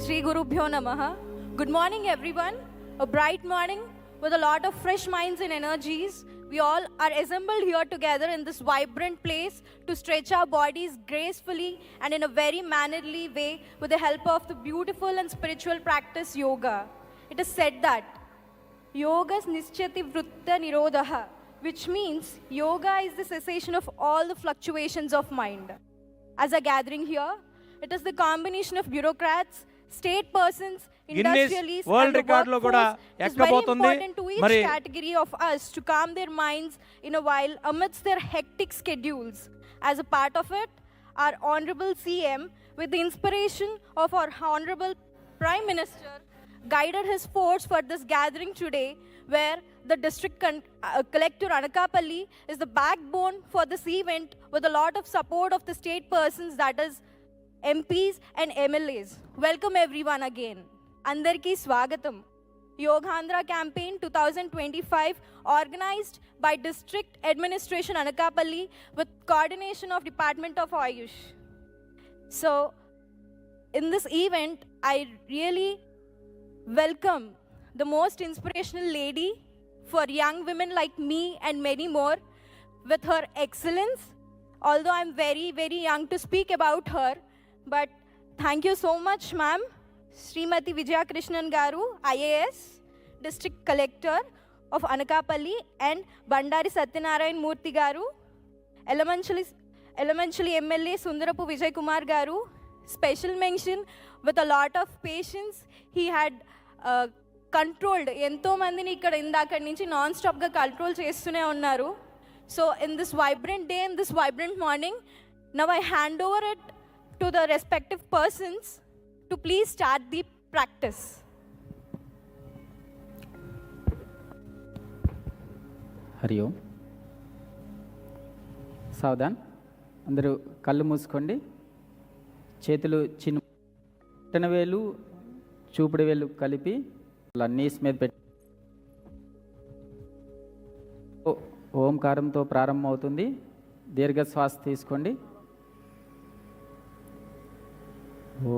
Shri Gurubhyo Namaha. Good morning, everyone. A bright morning with a lot of fresh minds and energies. We all are assembled here together in this vibrant place to stretch our bodies gracefully and in a very mannerly way with the help of the beautiful and spiritual practice yoga. It is said that Yogas Nischati Vritta Nirodha, which means yoga is the cessation of all the fluctuations of mind. As a gathering here, it is the combination of bureaucrats, state persons, industrialists, and the workforce is very important to each category of us to calm their minds in a while amidst their hectic schedules. As a part of it, our Honorable CM, with the inspiration of our Honorable Prime Minister, guided his force for this gathering today, where the district collector Anakapalli is the backbone for this event with a lot of support of the state persons, that is MPs and MLAs. Welcome everyone again. Andarki Swagatam. Yogandhra Campaign 2025 organized by District Administration Anakapalli with coordination of Department of Ayush. So in this event, I really welcome the most inspirational lady for young women like me and many more with her excellence. Although I'm very, very young to speak about her, but thank you so much, ma'am. Srimati Vijaya Krishnan Garu, IAS, District Collector of Anakapalli, and Bandari Satyanarayan Murthy Garu, Elementary MLA Sundarapu Vijay Kumar Garu. Special mention with a lot of patience. He had controlled ఎంతో మందిని ఇక్కడ ఇందాక నుంచి non stop గా control చేస్తూనే ఉన్నారు. So in this vibrant day, in this vibrant morning, now I hand over it to the respective persons to please start the practice. Hari Om. సావధాన్, అందరూ కళ్ళు మూసుకోండి. చేతులు చిన్న వేలు చూపుడు వేలు కలిపి నీస్ మీద పెట్టి ఓంకారంతో ప్రారంభమవుతుంది. దీర్ఘ శ్వాస తీసుకోండి. ఓ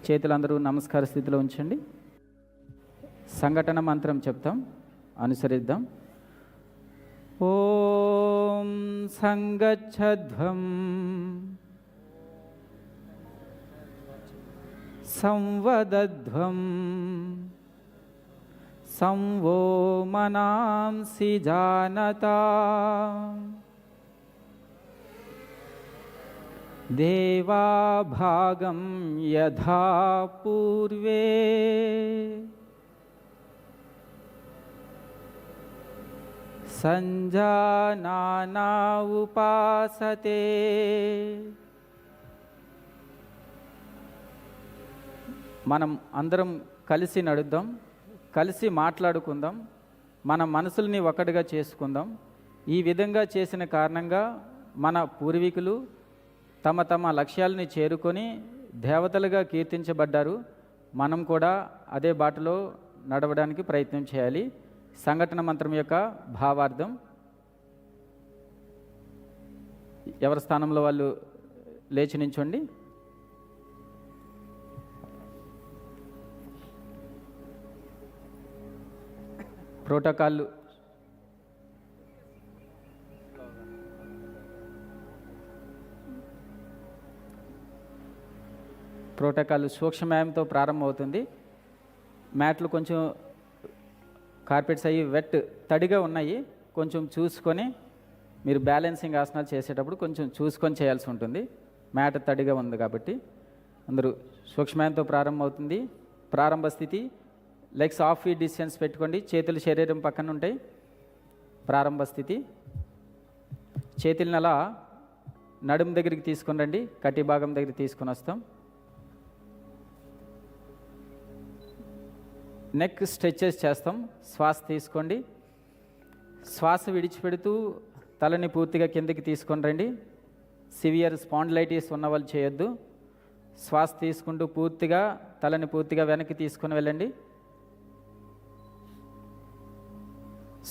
చేతులందరూ నమస్కార స్థితిలో ఉంచండి. సంఘటన మంత్రం చెప్తాం, అనుసరిద్దాం. ఓం సంగచ్చధ్వం సంవదధ్వం సంవో మనాంసి జానతా దేవాభాగం యథా పూర్వే సంజానానా ఉపాసతే. మనం అందరం కలిసి నడుద్దాం, కలిసి మాట్లాడుకుందాం, మన మనసుల్ని ఒకటిగా చేసుకుందాం. ఈ విధంగా చేసిన కారణంగా మన పూర్వీకులు తమ తమ లక్ష్యాలని చేరుకొని దేవతలుగా కీర్తించబడ్డారు. మనం కూడా అదే బాటలో నడవడానికి ప్రయత్నం చేయాలి. సంఘటన మంత్రం యొక్క భావార్థం, ఎవరి స్థానంలో వాళ్ళు లేచి నించోండి. ప్రోటోకాల్ సూక్ష్మయంతో ప్రారంభమవుతుంది. మ్యాట్లు కొంచెం కార్పెట్స్ అయ్యి తడిగా ఉన్నాయి, కొంచెం చూసుకొని మీరు బ్యాలెన్సింగ్ ఆసనాలు చేసేటప్పుడు కొంచెం చూసుకొని చేయాల్సి ఉంటుంది. మ్యాట్ తడిగా ఉంది కాబట్టి అందరూ సూక్ష్మాయంతో ప్రారంభమవుతుంది. ప్రారంభ స్థితి, లెగ్స్ హాఫ్ ఫీట్ డిస్టెన్స్ పెట్టుకోండి, చేతులు శరీరం పక్కన ఉంటాయి. ప్రారంభ స్థితి, చేతులను అలా నడుము దగ్గరికి తీసుకొని రండి, కటి భాగం దగ్గరికి తీసుకొని వస్తాం. నెక్ స్ట్రెచెస్ చేస్తాం. శ్వాస తీసుకోండి, శ్వాస విడిచిపెడుతూ తలని పూర్తిగా కిందకి తీసుకొని రండి. సివియర్ స్పాండిలైటిస్ ఉన్న వాళ్ళు చేయొద్దు. శ్వాస తీసుకుంటూ పూర్తిగా తలని పూర్తిగా వెనక్కి తీసుకొని వెళ్ళండి.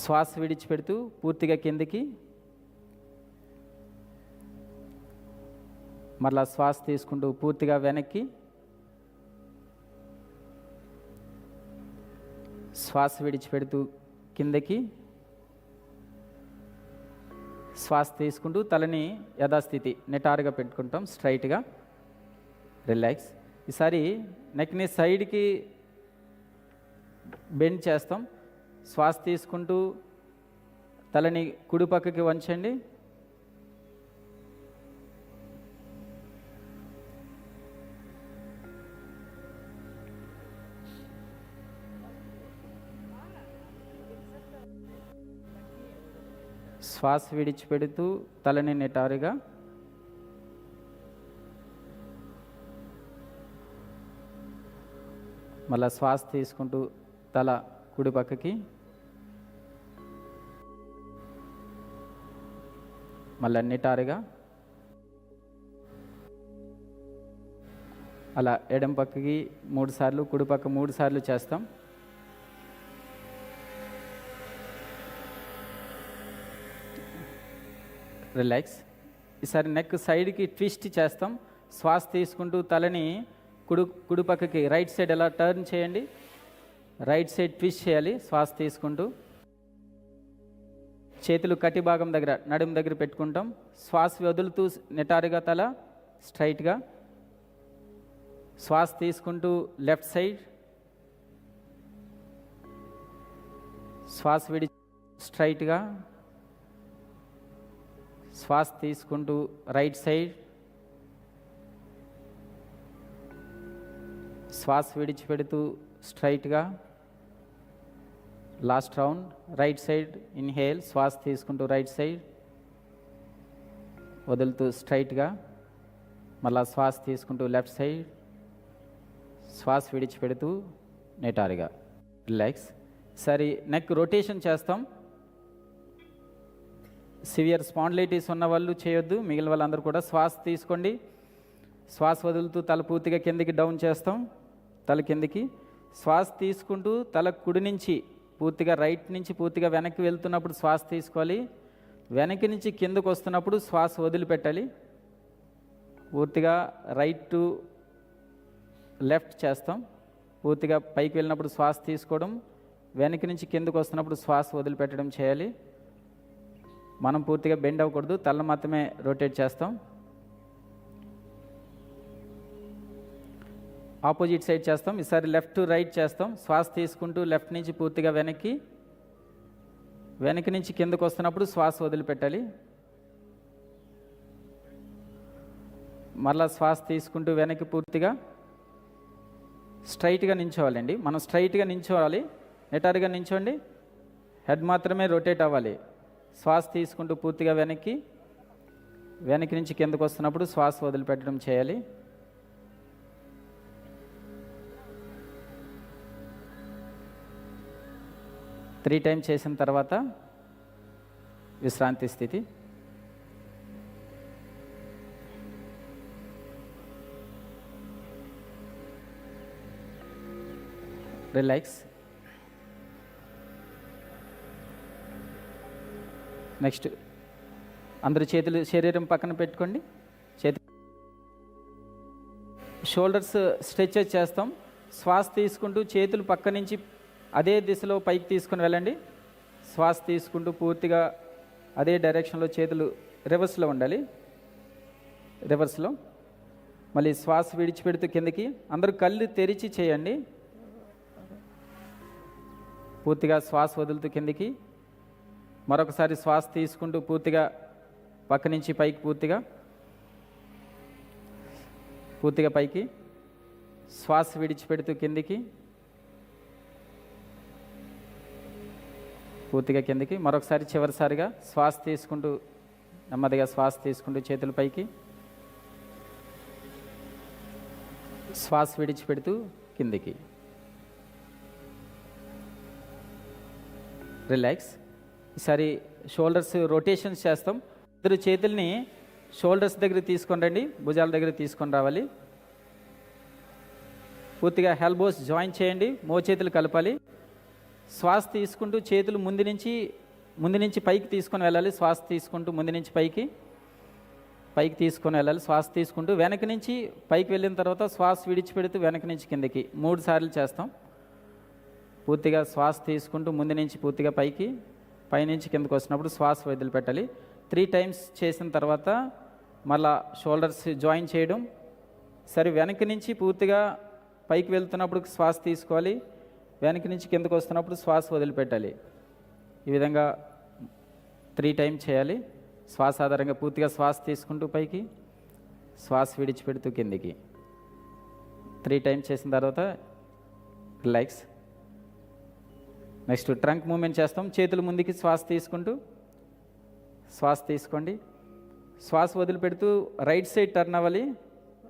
శ్వాస విడిచిపెడుతూ పూర్తిగా కిందికి, మరలా శ్వాస తీసుకుంటూ పూర్తిగా వెనక్కి, శ్వాస విడిచిపెడుతూ కిందకి, శ్వాస తీసుకుంటూ తలని యథాస్థితి నిటారుగా పెట్టుకుంటాం, స్ట్రైట్గా. రిలాక్స్. ఈసారి నెక్ని సైడ్కి బెండ్ చేస్తాం. శ్వాస తీసుకుంటూ తలని కుడి పక్కకి వంచండి. శ్వాస విడిచిపెడుతూ తలని నిటారుగా, మళ్ళా శ్వాస తీసుకుంటూ తల కుడి పక్కకి, మళ్ళా నిటారుగా, అలా ఎడం పక్కకి 3 సార్లు, కుడి పక్క 3 సార్లు చేస్తాం. రిలాక్స్. ఈసారి నెక్ సైడ్కి ట్విస్ట్ చేస్తాం. శ్వాస తీసుకుంటూ తలని కుడి పక్కకి రైట్ సైడ్ ఎలా టర్న్ చేయండి, రైట్ సైడ్ ట్విస్ట్ చేయాలి. శ్వాస తీసుకుంటూ చేతులు కటి భాగం దగ్గర నడుము దగ్గర పెట్టుకుంటాం. శ్వాస వదులుతూ నిటారుగా తల స్ట్రైట్గా, శ్వాస తీసుకుంటూ లెఫ్ట్ సైడ్, శ్వాస విడి స్ట్రైట్గా, శ్వాస తీసుకుంటూ రైట్ సైడ్, శ్వాస విడిచిపెడుతూ స్ట్రైట్గా. Last round right side inhale, శ్వాస తీసుకుంటూ రైట్ సైడ్, వదులుతూ స్ట్రైట్గా, మళ్ళా శ్వాస తీసుకుంటూ లెఫ్ట్ సైడ్, శ్వాస విడిచిపెడుతూ నిటారుగా. రిలాక్స్. సరే, నెక్ రొటేషన్ చేస్తాం. సివియర్ స్పాండిలైటిస్ ఉన్న వాళ్ళు చేయొద్దు, మిగిలిన వాళ్ళందరూ కూడా శ్వాస తీసుకోండి. శ్వాస వదులుతూ తల పూర్తిగా కిందికి డౌన్ చేస్తాం, తల కిందికి. శ్వాస తీసుకుంటూ తల కుడి నుంచి పూర్తిగా రైట్ నుంచి పూర్తిగా వెనక్కి వెళ్తున్నప్పుడు శ్వాస తీసుకోవాలి. వెనక్కి నుంచి కిందకు వస్తున్నప్పుడు శ్వాస వదిలిపెట్టాలి. పూర్తిగా రైట్ టు లెఫ్ట్ చేస్తాం. పూర్తిగా పైకి వెళ్ళినప్పుడు శ్వాస తీసుకోవడం, వెనక్కి నుంచి కిందకు వస్తున్నప్పుడు శ్వాస వదిలిపెట్టడం చేయాలి. మనం పూర్తిగా బెండ్ అవ్వకూడదు, తల మాత్రమే రొటేట్ చేస్తాం. ఆపోజిట్ సైడ్ చేస్తాం. ఈసారి లెఫ్ట్ టు రైట్ చేస్తాం. శ్వాస తీసుకుంటూ లెఫ్ట్ నుంచి పూర్తిగా వెనక్కి, వెనక్కి నుంచి కిందకు వస్తున్నప్పుడు శ్వాస వదిలిపెట్టాలి. మరలా శ్వాస తీసుకుంటూ వెనక్కి పూర్తిగా స్ట్రైట్గా నించోవాలండి. మనం స్ట్రైట్గా నించోవాలి, నిటారుగా నించోండి. హెడ్ మాత్రమే రొటేట్ అవ్వాలి. శ్వాస తీసుకుంటూ పూర్తిగా వెనక్కి, వెనక్కి నుంచి కిందకు వస్తున్నప్పుడు శ్వాస వదిలిపెట్టడం చేయాలి. త్రీ టైమ్స్ చేసిన తర్వాత విశ్రాంతి స్థితి. రిలాక్స్. నెక్స్ట్ అందరు చేతులు శరీరం పక్కన పెట్టుకోండి. షోల్డర్స్ స్ట్రెచెస్ చేస్తాం. శ్వాస తీసుకుంటూ చేతులు పక్క నుంచి అదే దిశలో పైకి తీసుకుని వెళ్ళండి. శ్వాస తీసుకుంటూ పూర్తిగా అదే డైరెక్షన్లో చేతులు రివర్స్లో ఉండాలి. రివర్స్లో మళ్ళీ శ్వాస విడిచిపెడుతూ కిందకి. అందరూ కళ్ళు తెరిచి చేయండి. పూర్తిగా శ్వాస వదులుతూ కిందకి, మరొకసారి శ్వాస తీసుకుంటూ పూర్తిగా పక్క నుంచి పైకి పూర్తిగా పైకి, శ్వాస విడిచిపెడుతూ కిందికి, పూర్తిగా కిందికి. మరొకసారి చివరిసారిగా శ్వాస తీసుకుంటూ నెమ్మదిగా శ్వాస తీసుకుంటూ చేతుల పైకి, శ్వాస విడిచిపెడుతూ కిందికి. రిలాక్స్. ఈసారి షోల్డర్స్ రొటేషన్స్ చేస్తాం. ఇద్దరు చేతుల్ని షోల్డర్స్ దగ్గర తీసుకొని రండి, భుజాల దగ్గర తీసుకొని రావాలి. పూర్తిగా ఎల్బోస్ జాయిన్ చేయండి, మోచేతులు కలపాలి. శ్వాస తీసుకుంటూ చేతులు ముందు నుంచి పైకి తీసుకొని వెళ్ళాలి. శ్వాస తీసుకుంటూ ముందు నుంచి పైకి తీసుకొని వెళ్ళాలి. శ్వాస తీసుకుంటూ వెనక నుంచి పైకి వెళ్ళిన తర్వాత శ్వాస విడిచిపెడుతూ వెనక నుంచి కిందకి 3 సార్లు చేస్తాం. పూర్తిగా శ్వాస తీసుకుంటూ ముందు నుంచి పూర్తిగా పైనుంచి కిందకు వచ్చినప్పుడు శ్వాస వదిలిపెట్టాలి. 3 టైమ్స్ చేసిన తర్వాత మళ్ళా షోల్డర్స్ జాయిన్ చేయడం. సరే, వెనక నుంచి పూర్తిగా పైకి వెళ్తున్నప్పుడు శ్వాస తీసుకోవాలి, వెనక నుంచి కిందకు వస్తున్నప్పుడు శ్వాస వదిలిపెట్టాలి. ఈ విధంగా 3 టైమ్స్ చేయాలి. శ్వాస ఆధారంగా పూర్తిగా శ్వాస తీసుకుంటూ పైకి, శ్వాస విడిచిపెడుతూ కిందికి. 3 టైమ్స్ చేసిన తర్వాత రిలాక్స్. నెక్స్ట్ ట్రంక్ మూమెంట్ చేస్తాం. చేతులు ముందుకి శ్వాస తీసుకుంటూ శ్వాస తీసుకోండి. శ్వాస వదిలిపెడుతూ రైట్ సైడ్ టర్న్ అవ్వాలి.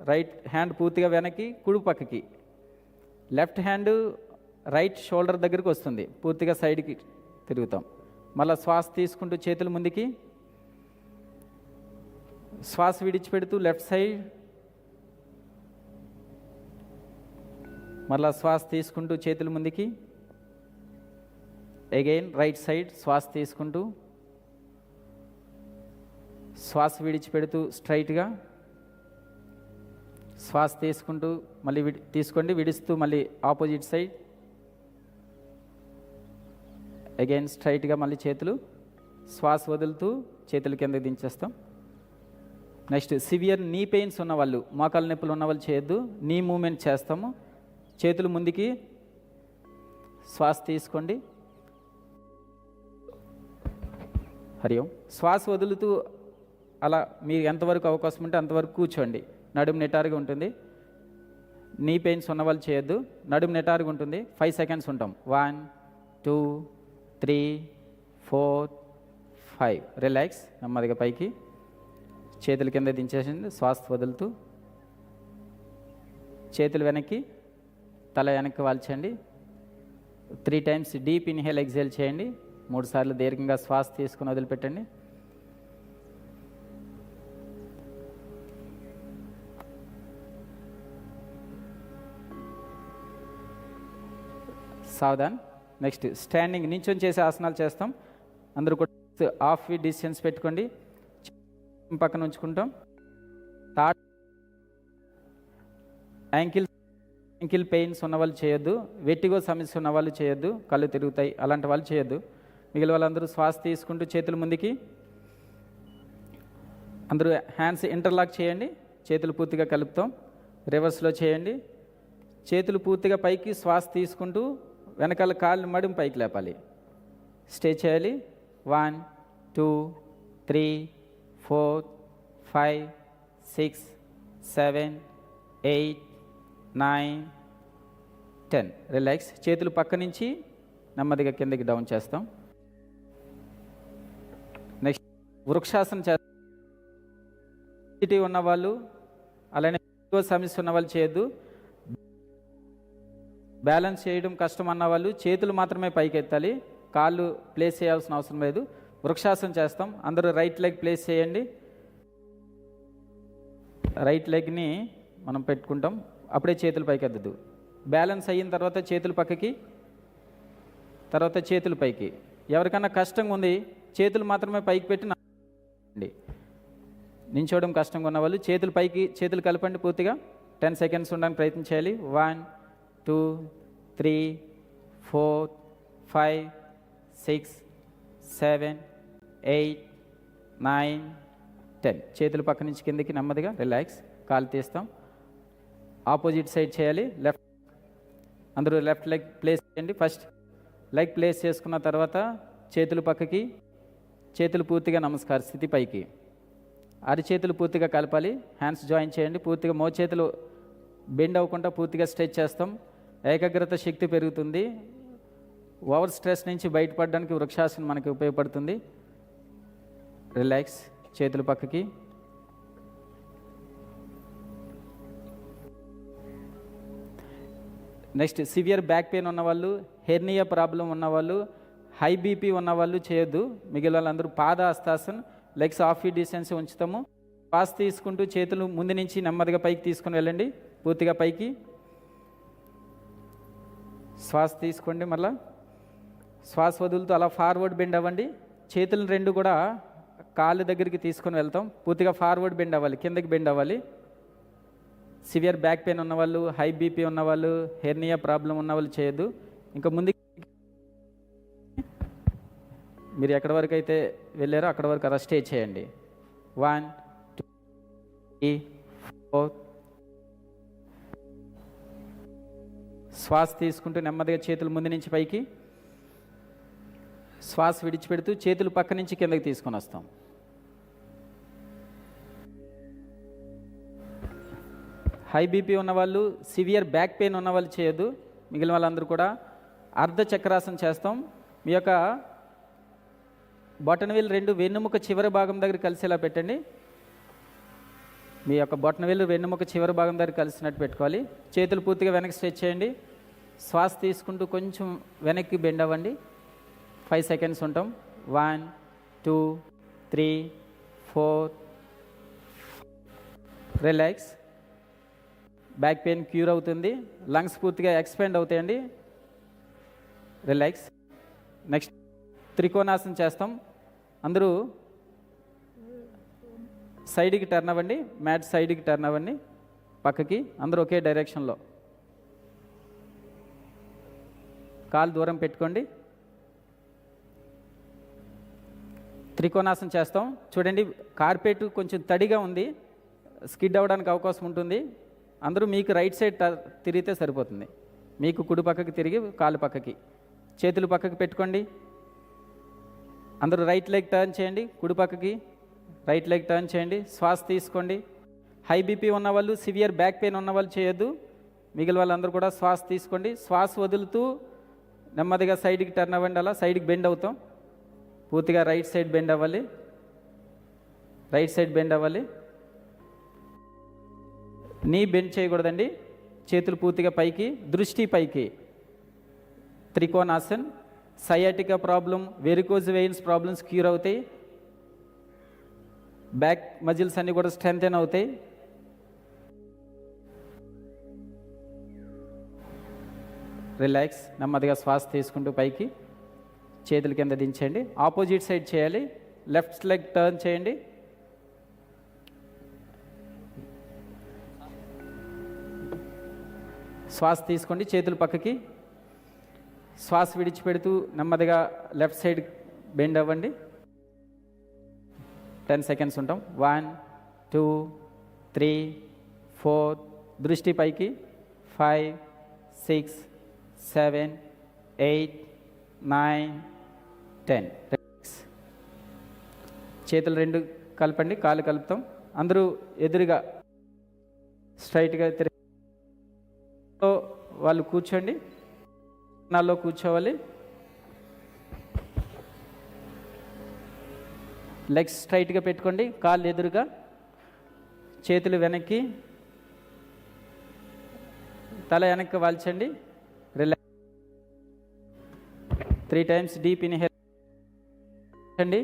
రైట్ హ్యాండ్ పూర్తిగా వెనక్కి, కుడి పక్కకి. లెఫ్ట్ హ్యాండ్ రైట్ షోల్డర్ దగ్గరికి వస్తుంది. పూర్తిగా సైడ్కి తిరుగుతాం. మళ్ళీ శ్వాస తీసుకుంటూ చేతులు ముందుకి, శ్వాస విడిచిపెడుతూ లెఫ్ట్ సైడ్, మళ్ళీ శ్వాస తీసుకుంటూ చేతులు ముందుకి, అగైన్ రైట్ సైడ్ శ్వాస తీసుకుంటూ శ్వాస విడిచిపెడుతూ స్ట్రైట్గా, శ్వాస తీసుకుంటూ మళ్ళీ తీసుకోండి, విడుస్తూ మళ్ళీ ఆపోజిట్ సైడ్, అగైన్ స్ట్రైట్గా మళ్ళీ చేతులు, శ్వాస వదులుతూ చేతుల కింద దించేస్తాం. నెక్స్ట్ సివియర్ నీ పెయిన్స్ ఉన్నవాళ్ళు, మోకాల నొప్పులు ఉన్నవాళ్ళు చేయొద్దు. నీ మూమెంట్ చేస్తాము. చేతులు ముందుకి, శ్వాస తీసుకోండి, హరి ఓం. శ్వాస వదులుతూ అలా మీరు ఎంతవరకు అవకాశం ఉంటే అంతవరకు కూర్చోండి. నడుము నిటారుగా ఉంటుంది. నీ పెయిన్స్ ఉన్నవాళ్ళు చేయొద్దు. నడుము నిటారుగా ఉంటుంది. 5 సెకండ్స్ ఉంటాం. 1 2 3 4 5. రిలాక్స్. నెమ్మదిగా పైకి, చేతుల కింద దించేసింది. శ్వాస వదులుతూ చేతులు వెనక్కి, తల వెనక్కి వాల్చండి. 3 టైమ్స్ డీప్ ఇన్హేల్ ఎక్సేల్ చేయండి. 3 సార్లు దీర్ఘంగా శ్వాస తీసుకుని వదిలిపెట్టండి. సావధాన్. నెక్స్ట్ స్టాండింగ్, నించొని చేసే ఆసనాలు చేస్తాం. అందరూ కూడా హాఫ్ ఫీట్ డిస్టెన్స్ పెట్టుకోండి. పక్కన ఉంచుకుంటాం. యాంకిల్ పెయిన్స్ ఉన్న వాళ్ళు చేయొద్దు. వెట్టిగో సమస్య ఉన్న వాళ్ళు చేయొద్దు. కళ్ళు తిరుగుతాయి అలాంటి వాళ్ళు చేయొద్దు. మిగిలిన వాళ్ళందరూ శ్వాస తీసుకుంటూ చేతులు ముందుకి, అందరూ హ్యాండ్స్ ఇంటర్లాక్ చేయండి. చేతులు పూర్తిగా కలుపుతాం. రివర్స్లో చేయండి. చేతులు పూర్తిగా పైకి, శ్వాస తీసుకుంటూ వెనకాల కాళ్ళు మడిం పైకి లేపాలి. స్టే చేయాలి. 1 2 3 4 5 6 7 8 9 10. రిలాక్స్. చేతులు పక్క నుంచి నెమ్మదిగా కిందకి డౌన్ చేస్తాం. నెక్స్ట్ వృక్షాసనం చేస్తాం. ఉన్నవాళ్ళు అలానే సమస్య ఉన్న వాళ్ళు చేయొద్దు. బ్యాలెన్స్ చేయడం కష్టం అన్న వాళ్ళు చేతులు మాత్రమే పైకి ఎత్తాలి. కాళ్ళు ప్లేస్ చేయాల్సిన అవసరం లేదు. వృక్షాసనం చేస్తాం. అందరూ రైట్ లెగ్ ప్లేస్ చేయండి. రైట్ లెగ్ని మనం పెట్టుకుంటాం. అప్పుడే చేతులు పైకి ఎద్దదు. బ్యాలెన్స్ అయిన తర్వాత చేతులు పక్కకి, తర్వాత చేతులు పైకి. ఎవరికన్నా కష్టంగా ఉంది చేతులు మాత్రమే పైకి పెట్టి నించోవడం కష్టంగా ఉన్న వాళ్ళు చేతులు పైకి, చేతులు కలపండి. పూర్తిగా 10 సెకండ్స్ ఉండడానికి ప్రయత్నం చేయాలి. 1 2 3 4 5 6 7 8 9 10. చేతులు పక్క నుంచి కిందకి నెమ్మదిగా రిలాక్స్. కాలు తీస్తాం. ఆపోజిట్ సైడ్ చేయాలి. లెఫ్ట్, అందరూ లెఫ్ట్ లెగ్ ప్లేస్ చేయండి. ఫస్ట్ లెగ్ ప్లేస్ చేసుకున్న తర్వాత చేతులు పక్కకి, చేతులు పూర్తిగా నమస్కార స్థితి పైకి. అరిచేతులు పూర్తిగా కలపాలి. హ్యాండ్స్ జాయిన్ చేయండి. పూర్తిగా మోచేతులు బెండ్ అవ్వకుండా పూర్తిగా స్ట్రెచ్ చేస్తాం. ఏకాగ్రత శక్తి పెరుగుతుంది. ఓవర్ స్ట్రెస్ నుంచి బయటపడడానికి వృక్షాసనం మనకి ఉపయోగపడుతుంది. రిలాక్స్. చేతులు పక్కకి. నెక్స్ట్ సివియర్ బ్యాక్ పెయిన్ ఉన్నవాళ్ళు, హెర్నియా ప్రాబ్లం ఉన్నవాళ్ళు, హై బీపీ ఉన్నవాళ్ళు చేయొద్దు. మిగిలిన వాళ్ళందరూ పాద హస్తాసన్, లెగ్స్ హాఫ్ ఫీట్ డిస్టెన్స్ ఉంచుతాము. శ్వాస తీసుకుంటూ చేతులు ముందు నుంచి నెమ్మదిగా పైకి తీసుకుని వెళ్ళండి. పూర్తిగా పైకి శ్వాస తీసుకోండి. మళ్ళా శ్వాస వదులుతూ అలా ఫార్వర్డ్ బెండ్ అవ్వండి. చేతులు రెండు కూడా కాళ్ళ దగ్గరికి తీసుకొని వెళ్తాం. పూర్తిగా ఫార్వర్డ్ బెండ్ అవ్వాలి, కిందకి బెండ్ అవ్వాలి. సివియర్ బ్యాక్ పెయిన్ ఉన్నవాళ్ళు, హై బీపీ ఉన్నవాళ్ళు, హెర్నియా ప్రాబ్లం ఉన్నవాళ్ళు చేయొద్దు. ఇంకా ముందు మీరు ఎక్కడి వరకు అయితే వెళ్ళారో అక్కడ వరకు అలా స్టే చేయండి. 1 2 3 4. శ్వాస తీసుకుంటూ నెమ్మదిగా చేతులు ముందు నుంచి పైకి, శ్వాస విడిచిపెడుతూ చేతులు పక్క నుంచి కిందకి తీసుకొని వస్తాం. హై బీపీ ఉన్నవాళ్ళు, సివియర్ బ్యాక్ పెయిన్ ఉన్నవాళ్ళు చేయొద్దు. మిగిలిన వాళ్ళందరూ కూడా అర్ధ చక్రాసనం చేస్తాం. మీ యొక్క బొటనవేలు రెండు వెన్నుముక చివరి భాగం దగ్గర కలిసేలా పెట్టండి. మీ యొక్క బొటనవేలు వెన్నుముక చివరి భాగం దగ్గర కలిసినట్టు పెట్టుకోవాలి. చేతులు పూర్తిగా వెనక్కి స్ట్రెచ్ చేయండి. శ్వాస తీసుకుంటూ కొంచెం వెనక్కి బెండ్ అవ్వండి. 5 సెకండ్స్ ఉంటాం. 1 2 3 4. రిలాక్స్. బ్యాక్ పెయిన్ క్యూర్ అవుతుంది. లంగ్స్ పూర్తిగా ఎక్స్పాండ్ అవుతాయండి. రిలాక్స్. నెక్స్ట్ త్రికోణాసనం చేస్తాం. అందరూ సైడ్కి టర్న్ అవ్వండి. మ్యాట్ సైడ్కి టర్న్ అవ్వండి, పక్కకి. అందరూ ఒకే డైరెక్షన్లో. కాలు దూరం పెట్టుకోండి. త్రికోణాసనం చేస్తాం. చూడండి, కార్పెట్ కొంచెం తడిగా ఉంది, స్కిడ్ అవ్వడానికి అవకాశం ఉంటుంది. అందరూ మీకు రైట్ సైడ్ తిరిగితే సరిపోతుంది. మీకు కుడి పక్కకి తిరిగి కాలు పక్కకి, చేతులు పక్కకి పెట్టుకోండి. అందరూ రైట్ లెగ్ టర్న్ చేయండి. కుడి పక్కకి రైట్ లెగ్ టర్న్ చేయండి. శ్వాస తీసుకోండి. హై బీపీ ఉన్నవాళ్ళు, సివియర్ బ్యాక్ పెయిన్ ఉన్నవాళ్ళు చేయొద్దు. మిగిలిన వాళ్ళందరూ కూడా శ్వాస తీసుకోండి. శ్వాస వదులుతూ నెమ్మదిగా సైడ్కి టర్న్ అవ్వండి. అలా సైడ్కి బెండ్ అవుతాం. పూర్తిగా రైట్ సైడ్ బెండ్ అవ్వాలి. రైట్ సైడ్ బెండ్ అవ్వాలి. నీ బెండ్ చేయకూడదండి. చేతులు పూర్తిగా పైకి, దృష్టి పైకి. Trikonasan. Sciatica problem, varicose veins problems cure అవుతాయి. బ్యాక్ మజిల్స్ అన్నీ కూడా స్ట్రెంథెన్ అవుతాయి. రిలాక్స్. నెమ్మదిగా శ్వాస తీసుకుంటూ పైకి, చేతుల కింద దించండి. ఆపోజిట్ సైడ్ చేయాలి. లెఫ్ట్ లెగ్ టర్న్ చేయండి. శ్వాస తీసుకోండి. చేతులు పక్కకి. శ్వాస విడిచిపెడుతూ నెమ్మదిగా లెఫ్ట్ సైడ్ బెండ్ అవ్వండి. 10 సెకండ్స్ ఉంటాం. 1 2 3 4. దృష్టి పైకి. 5 6 7 8 9 10. చేతులు రెండు కలపండి. కాలు కలుపుతాం. అందరూ ఎదురుగా స్ట్రైట్గా తిరిగి వాళ్ళు కూర్చోండి. నాలో కూర్చోవాలి. లెగ్స్ స్ట్రైట్గా పెట్టుకోండి. కాళ్ళు ఎదురుగా, చేతులు వెనక్కి, తల వెనక్కి వాల్చండి. రిలాక్స్. 3 టైమ్స్ డీప్ ఇన్హేల్ అండి.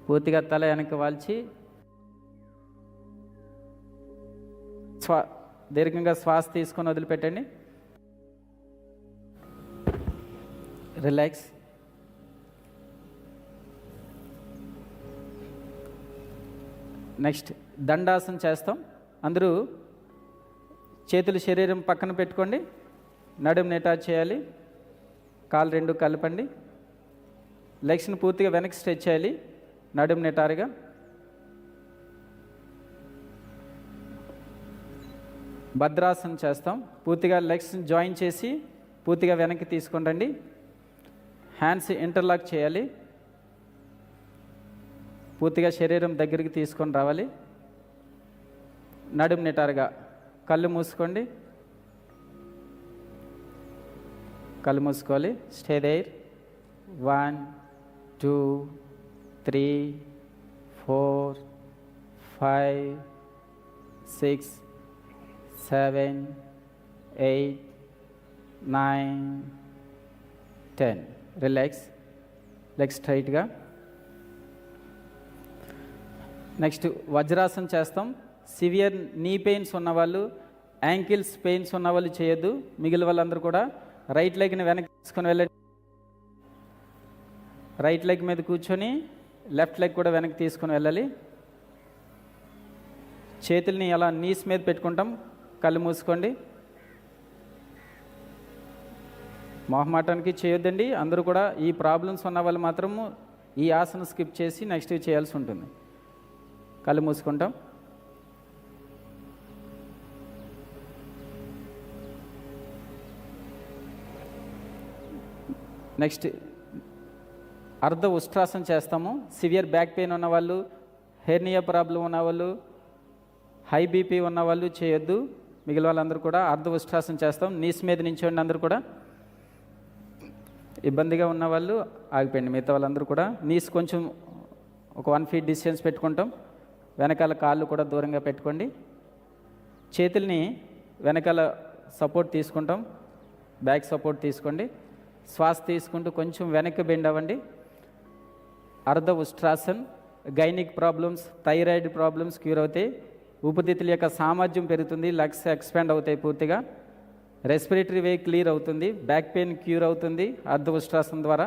పూర్తిగా తల వెనక్కి వాల్చి దీర్ఘంగా శ్వాస తీసుకొని వదిలిపెట్టండి. రిలాక్స్. నెక్స్ట్ దండాసనం చేస్తాం. అందరూ చేతులు శరీరం పక్కన పెట్టుకోండి. నడుము నిటాచ్ చేయాలి. కాలు రెండు కలపండి. లెగ్స్ని పూర్తిగా వెనక్కి స్ట్రెచ్ చేయాలి. నడుము నిటారుగా. భద్రాసనం చేస్తాం. పూర్తిగా లెగ్స్ జాయిన్ చేసి పూర్తిగా వెనక్కి తీసుకొని రండి. హ్యాండ్స్ ఇంటర్లాక్ చేయాలి. పూర్తిగా శరీరం దగ్గరికి తీసుకొని రావాలి. నడుము నిటారుగా, కళ్ళు మూసుకోండి, కళ్ళు మూసుకోవాలి. Stay there. 1 2 3 4 5 6 7 8 9 10. రిలాక్స్. లెగ్స్ స్ట్రైట్గా. నెక్స్ట్ వజ్రాసనం చేస్తాం. సివియర్ నీ పెయిన్స్ ఉన్నవాళ్ళు, యాంకిల్స్ పెయిన్స్ ఉన్నవాళ్ళు చేయొద్దు. మిగిలిన వాళ్ళందరూ కూడా రైట్ లెగ్ని వెనక్కి తీసుకొని వెళ్ళండి. రైట్ లెగ్ మీద కూర్చొని లెఫ్ట్ లెగ్ కూడా వెనక్కి తీసుకొని వెళ్ళాలి. చేతుల్ని అలా నీస్ మీద పెట్టుకుంటాం. కళ్ళు మూసుకోండి. మొహమాటానికి చేయొద్దండి. అందరూ కూడా ఈ ప్రాబ్లమ్స్ ఉన్న వాళ్ళు మాత్రము ఈ ఆసనం స్కిప్ చేసి నెక్స్ట్ చేయాల్సి ఉంటుంది. కళ్ళు మూసుకుంటాం. నెక్స్ట్ అర్ధ ఉష్ట్రాసనం చేస్తాము. సివియర్ బ్యాక్ పెయిన్ ఉన్నవాళ్ళు, హెర్నియా ప్రాబ్లం ఉన్నవాళ్ళు, హై బీపీ ఉన్నవాళ్ళు చేయొద్దు. మిగిలిన వాళ్ళందరూ కూడా అర్ధ ఉష్ట్రాసనం చేస్తాం. నీస్ మీద నించోండి. అందరూ కూడా ఇబ్బందిగా ఉన్నవాళ్ళు ఆగిపోయింది. మిగతా వాళ్ళందరూ కూడా నీస్ కొంచెం ఒక 1 feet డిస్టెన్స్ పెట్టుకుంటాం. వెనకాల కాళ్ళు కూడా దూరంగా పెట్టుకోండి. చేతుల్ని వెనకాల సపోర్ట్ తీసుకుంటాం. బ్యాక్ సపోర్ట్ తీసుకోండి. శ్వాస తీసుకుంటూ కొంచెం వెనక్కి బెండ్ అవ్వండి. Ardha Ushtrasan. Gynaec problems, thyroid problems cure అవుతాయి. ఊపిరితిత్తుల యొక్క సామర్థ్యం పెరుగుతుంది. లంగ్స్ ఎక్స్పాండ్ అవుతాయి పూర్తిగా. రెస్పిరేటరీ వే క్లియర్ అవుతుంది. బ్యాక్ పెయిన్ క్యూర్ అవుతుంది అర్ధ ఉష్ట్రాసనం ద్వారా.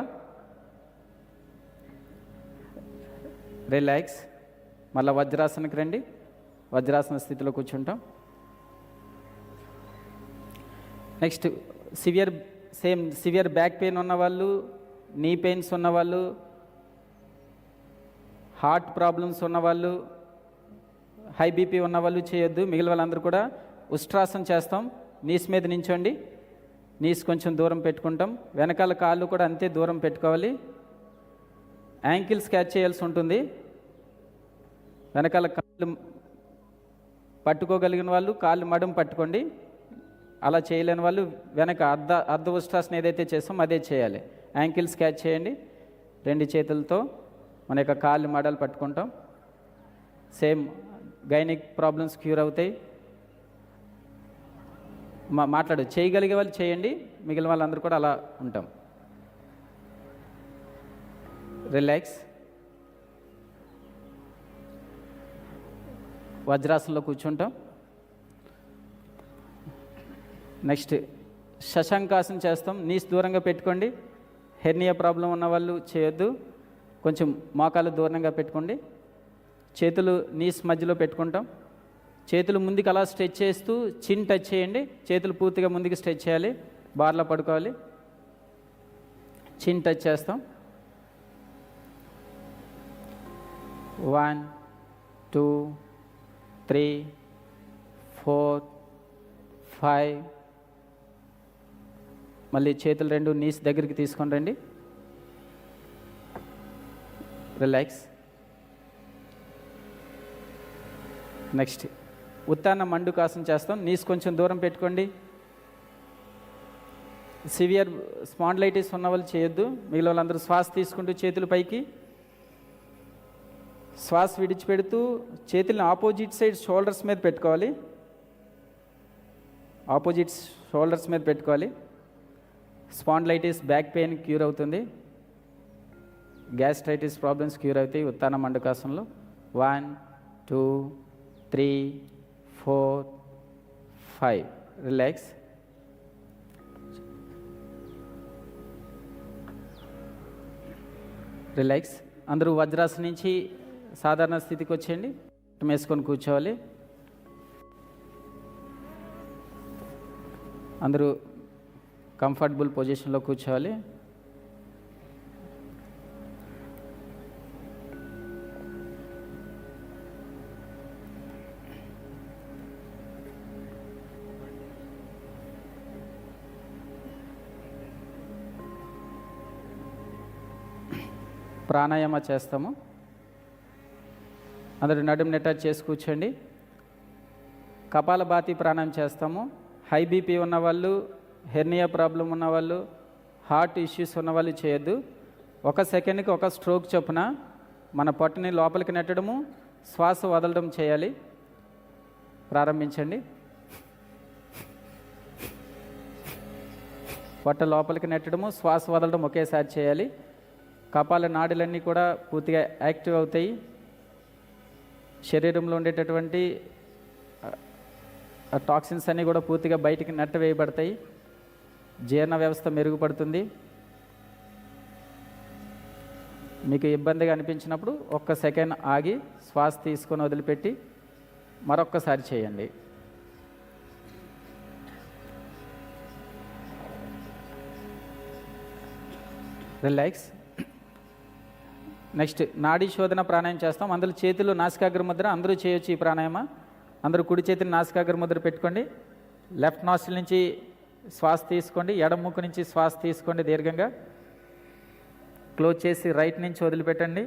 రిలాక్స్. మళ్ళీ వజ్రాసనకి రండి. వజ్రాసన స్థితిలో కూర్చుంటాం. నెక్స్ట్ సివియర్ బ్యాక్ పెయిన్ ఉన్నవాళ్ళు, నీ పెయిన్స్ ఉన్నవాళ్ళు, హార్ట్ ప్రాబ్లమ్స్ ఉన్నవాళ్ళు, హై బీపీ ఉన్నవాళ్ళు చేయొద్దు. మిగిలిన వాళ్ళందరూ కూడా ఉష్ట్రాసనం చేస్తాం. నీస్ మీద నించోండి. నీస్ కొంచెం దూరం పెట్టుకుంటాం. వెనకాల కాళ్ళు కూడా అంతే దూరం పెట్టుకోవాలి. యాంకిల్స్ క్యాచ్ చేయాల్సి ఉంటుంది. వెనకాల కాళ్ళు పట్టుకోగలిగిన వాళ్ళు కాళ్ళు మడం పట్టుకోండి. అలా చేయలేని వాళ్ళు వెనక అర్ధ ఉష్ట్రాసనం ఏదైతే చేస్తామో అదే చేయాలి. యాంకిల్స్ క్యాచ్ చేయండి. 2 చేతులతో మన యొక్క కాళ్ళు మడలు పట్టుకుంటాం. సేమ్ గైనిక్ ప్రాబ్లమ్స్ క్యూర్ అవుతాయి. మాట్లాడు చేయగలిగే వాళ్ళు చేయండి. మిగిలిన వాళ్ళందరూ కూడా అలా ఉంటాం. రిలాక్స్. వజ్రాసనంలో కూర్చుంటాం. నెక్స్ట్ శశాంకాసనం చేస్తాం. నీస్ దూరంగా పెట్టుకోండి. హెర్నియా ప్రాబ్లం ఉన్న వాళ్ళు చేయొద్దు. కొంచెం మోకాలు దూరంగా పెట్టుకోండి. చేతులు నీస్ మధ్యలో పెట్టుకుంటాం. చేతులు ముందుకు అలా స్ట్రెచ్ చేస్తూ చిన్ టచ్ చేయండి. చేతులు పూర్తిగా ముందుకు స్ట్రెచ్ చేయాలి. బార్లో పడుకోవాలి. చిన్ టచ్ చేస్తాం. 1 2 3 4 5. మళ్ళీ చేతులు 2 నీస్ దగ్గరికి తీసుకొని రండి. రిలాక్స్. నెక్స్ట్ ఉత్తాన మండుకాసనం చేస్తాం. నీస్ కొంచెం దూరం పెట్టుకోండి. సివియర్ స్పాండిలైటిస్ ఉన్న వాళ్ళు చేయొద్దు. మిగిలిన వాళ్ళందరూ శ్వాస తీసుకుంటూ చేతులు పైకి, శ్వాస విడిచిపెడుతూ చేతులను ఆపోజిట్ సైడ్ షోల్డర్స్ మీద పెట్టుకోవాలి. ఆపోజిట్ షోల్డర్స్ మీద పెట్టుకోవాలి. స్పాండిలైటిస్ బ్యాక్ పెయిన్ క్యూర్ అవుతుంది. గ్యాస్ట్రైటిస్ ప్రాబ్లమ్స్ క్యూర్ అవుతాయి ఉత్తాన మండుకాసనంలో. 1 2 3 4 5. రిలాక్స్. రిలాక్స్. అందరూ వజ్రాసనం నుంచి సాధారణ స్థితికి వచ్చేయండి. వేసుకొని కూర్చోవాలి. అందరూ కంఫర్టబుల్ పొజిషన్లో కూర్చోవాలి. ప్రాణాయామ చేస్తాము. అందరూ నడుము నెటాచ్ చేసి కూర్చోండి. కపాలభాతి ప్రాణాయామం చేస్తాము. హై బీపీ ఉన్నవాళ్ళు, హెర్నియా ప్రాబ్లం ఉన్నవాళ్ళు, హార్ట్ ఇష్యూస్ ఉన్నవాళ్ళు చేయొద్దు. 1 సెకండ్కి 1 స్ట్రోక్ చొప్పున మన పొట్టని లోపలికి నెట్టడము, శ్వాస వదలడం చేయాలి. ప్రారంభించండి. పొట్ట లోపలికి నెట్టడము, శ్వాస వదలడం ఒకేసారి చేయాలి. కపాల నాడులన్నీ కూడా పూర్తిగా యాక్టివ్ అవుతాయి. శరీరంలో ఉండేటటువంటి టాక్సిన్స్ అన్నీ కూడా పూర్తిగా బయటికి నెట్టవేయబడతాయి. జీర్ణ వ్యవస్థ మెరుగుపడుతుంది. మీకు ఇబ్బందిగా అనిపించినప్పుడు 1 సెకండ్ ఆగి శ్వాస తీసుకొని వదిలిపెట్టి మరొక్కసారి చేయండి. రిలాక్స్. నెక్స్ట్ నాడీ శోధన ప్రాణాయామం చేస్తాం. అందులో చేతులు నాసికాగ్ర ముద్ర. అందరూ చేయొచ్చు ఈ ప్రాణాయామ. అందరూ కుడి చేతిని నాసికాగ్ర ముద్ర పెట్టుకోండి. లెఫ్ట్ నాస్ట్రిల్ నుంచి శ్వాస తీసుకోండి. ఎడమ ముక్కు నుంచి శ్వాస తీసుకోండి దీర్ఘంగా. క్లోజ్ చేసి రైట్ నుంచి వదిలిపెట్టండి.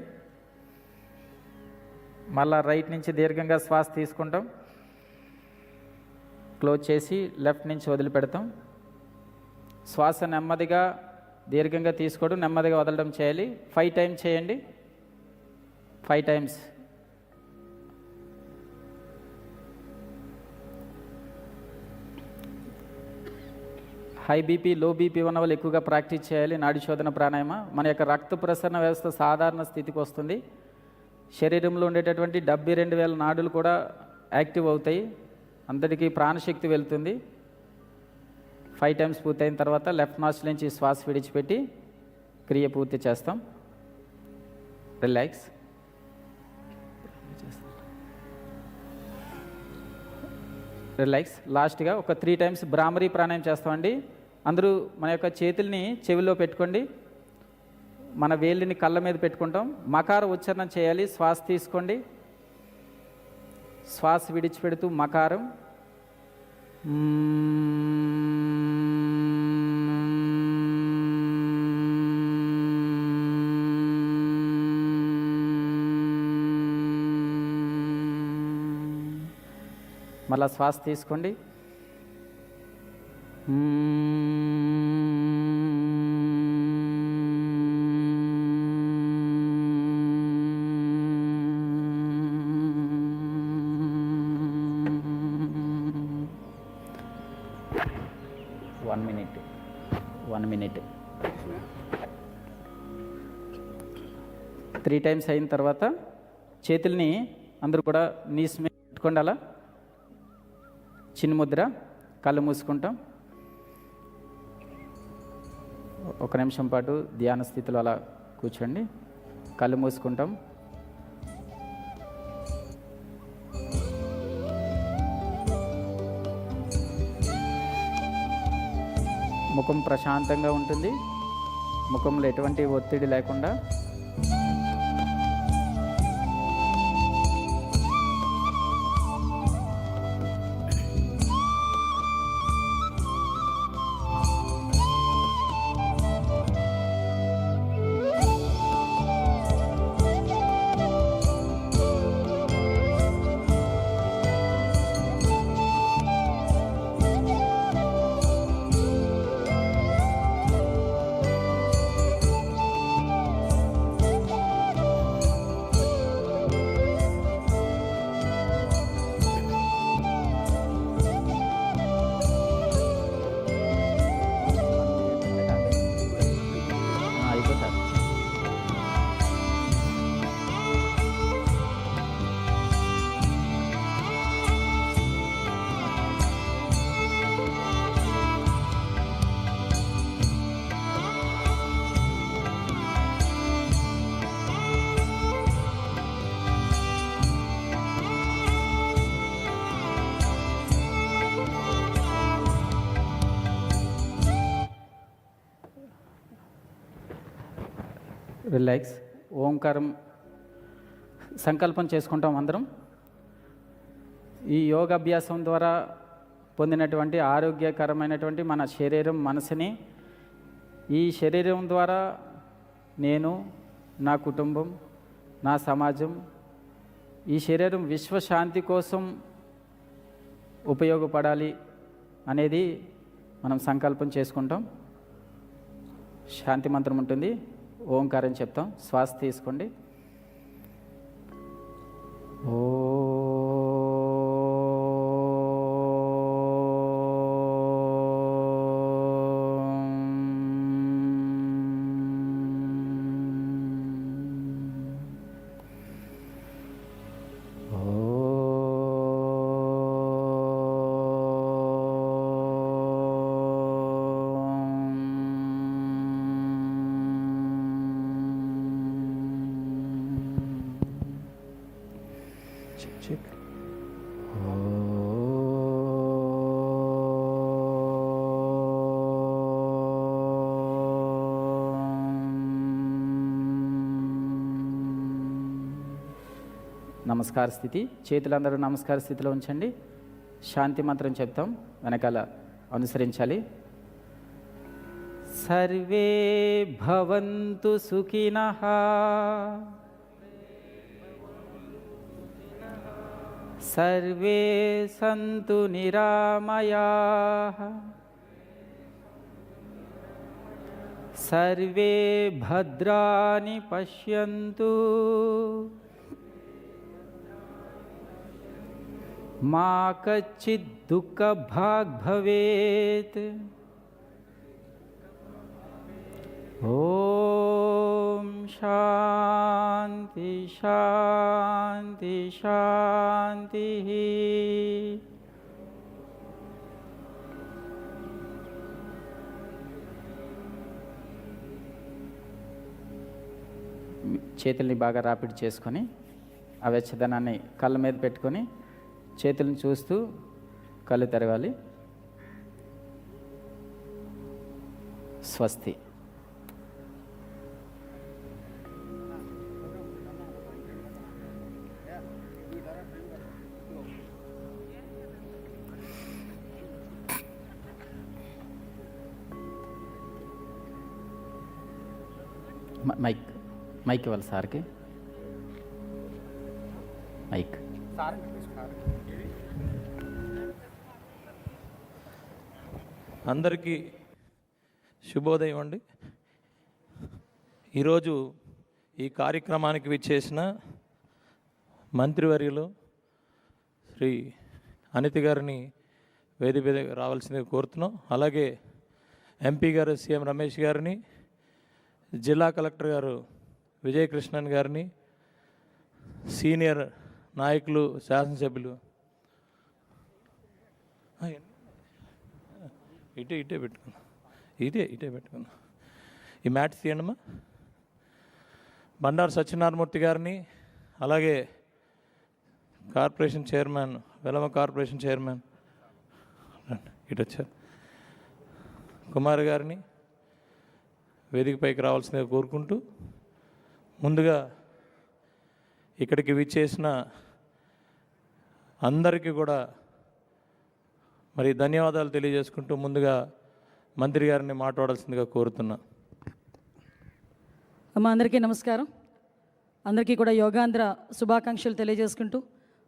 మళ్ళా రైట్ నుంచి దీర్ఘంగా శ్వాస తీసుకుంటాం. క్లోజ్ చేసి లెఫ్ట్ నుంచి వదిలిపెడతాం. శ్వాస నెమ్మదిగా దీర్ఘంగా తీసుకోవడం, నెమ్మదిగా వదలడం చేయాలి. 5 టైమ్స్ చేయండి. 5 times. High BP, low BP ఉన్న వాళ్ళు ఎక్కువగా ప్రాక్టీస్ చేయాలి నాడీ శోధన ప్రాణాయామ. మన యొక్క రక్త ప్రసరణ వ్యవస్థ సాధారణ స్థితికి వస్తుంది. శరీరంలో ఉండేటటువంటి 72,000 నాడులు కూడా యాక్టివ్ అవుతాయి. అందరికీ ప్రాణశక్తి వెళ్తుంది. 5 టైమ్స్ పూర్తయిన తర్వాత లెఫ్ట్ నాస్ట్రిల్ నుంచి శ్వాస విడిచిపెట్టి క్రియ పూర్తి చేస్తాం. రిలాక్స్. రిలాక్స్. లాస్ట్గా ఒక 3 టైమ్స్ భ్రామరీ ప్రాణాయామం చేస్తామండి. అందరూ మన యొక్క చేతుల్ని చెవిలో పెట్టుకోండి. మన వేలిని కళ్ళ మీద పెట్టుకుంటాం. మకార ఉచ్చారణ చేయాలి. శ్వాస తీసుకోండి. శ్వాస విడిచిపెడుతూ మకారం. మళ్ళా శ్వాస తీసుకోండి. వన్ మినిట్ 3 టైమ్స్ అయిన తర్వాత చేతుల్ని అందరూ కూడా నీస్ మీద పెట్టుకోండి. అలా చిన్న ముద్ర. కళ్ళు మూసుకుంటాం. 1 నిమిషం పాటు ధ్యాన స్థితిలో అలా కూర్చోండి. కళ్ళు మూసుకుంటాం. ముఖం ప్రశాంతంగా ఉంటుంది. ముఖంలో ఎటువంటి ఒత్తిడి లేకుండా. రిలాక్స్. ఓంకారం సంకల్పం చేసుకుంటాం అందరం. ఈ యోగాభ్యాసం ద్వారా పొందినటువంటి ఆరోగ్యకరమైనటువంటి మన శరీరం, మనసుని, ఈ శరీరం ద్వారా నేను, నా కుటుంబం, నా సమాజం, ఈ శరీరం విశ్వశాంతి కోసం ఉపయోగపడాలి అనేది మనం సంకల్పం చేసుకుంటాం. శాంతి మంత్రం ఉంటుంది, ఓంకారం చెప్తాం. శ్వాస తీసుకోండి. ఓ నమస్కార స్థితి. చేతులందరూ నమస్కార స్థితిలో ఉంచండి. శాంతి మంత్రం చెప్తాం, వెనకాల అనుసరించాలి. సర్వే భవంతు సుఖినః, సర్వే సంతు నిరామయాః, సర్వే భద్రాని పశ్యంతు, మా కచ్చిత్ దుఃఖ భాగ్ భవేత్. ఓం శాంతి శాంతి శాంతి. చేతుల్ని బాగా రాపిడి చేసుకొని ఆ వెచ్చదనాన్ని కళ్ళ మీద పెట్టుకొని చేతులను చూస్తూ కళ్ళు తెరవాలి. స్వస్తి. మైక్ ఇవ్వాలి సార్కి. మైక్ అందరికీ శుభోదయం అండి. ఈరోజు ఈ కార్యక్రమానికి విచ్చేసిన మంత్రివర్యులు శ్రీ అనిత గారిని వేదిక మీద రావాల్సిందిగా కోరుతున్నాం. అలాగే ఎంపీ గారు సీఎం రమేష్ గారిని, జిల్లా కలెక్టర్ గారు విజయకృష్ణన్ గారిని, సీనియర్ నాయకులు, శాసనసభ్యులు ఇటే పెట్టుకున్నా, ఇటే పెట్టుకున్నా. ఈ మ్యాట్ తీయండమ్మా. బండారు సత్యనారాయణమూర్తి గారిని, అలాగే corporation chairman, Velama corporation chairman ఇటు వచ్చారు, కుమార్ గారిని వేదికపైకి రావాల్సిందిగా కోరుకుంటూ, ముందుగా ఇక్కడికి విచ్చేసిన అందరికీ కూడా మరి ధన్యవాదాలు తెలియజేసుకుంటూ ముందుగా మంత్రి గారిని మాట్లాడాల్సిందిగా కోరుతున్నా. అమ్మ, అందరికీ నమస్కారం. అందరికీ కూడా యోగాంధ్ర శుభాకాంక్షలు తెలియజేసుకుంటూ,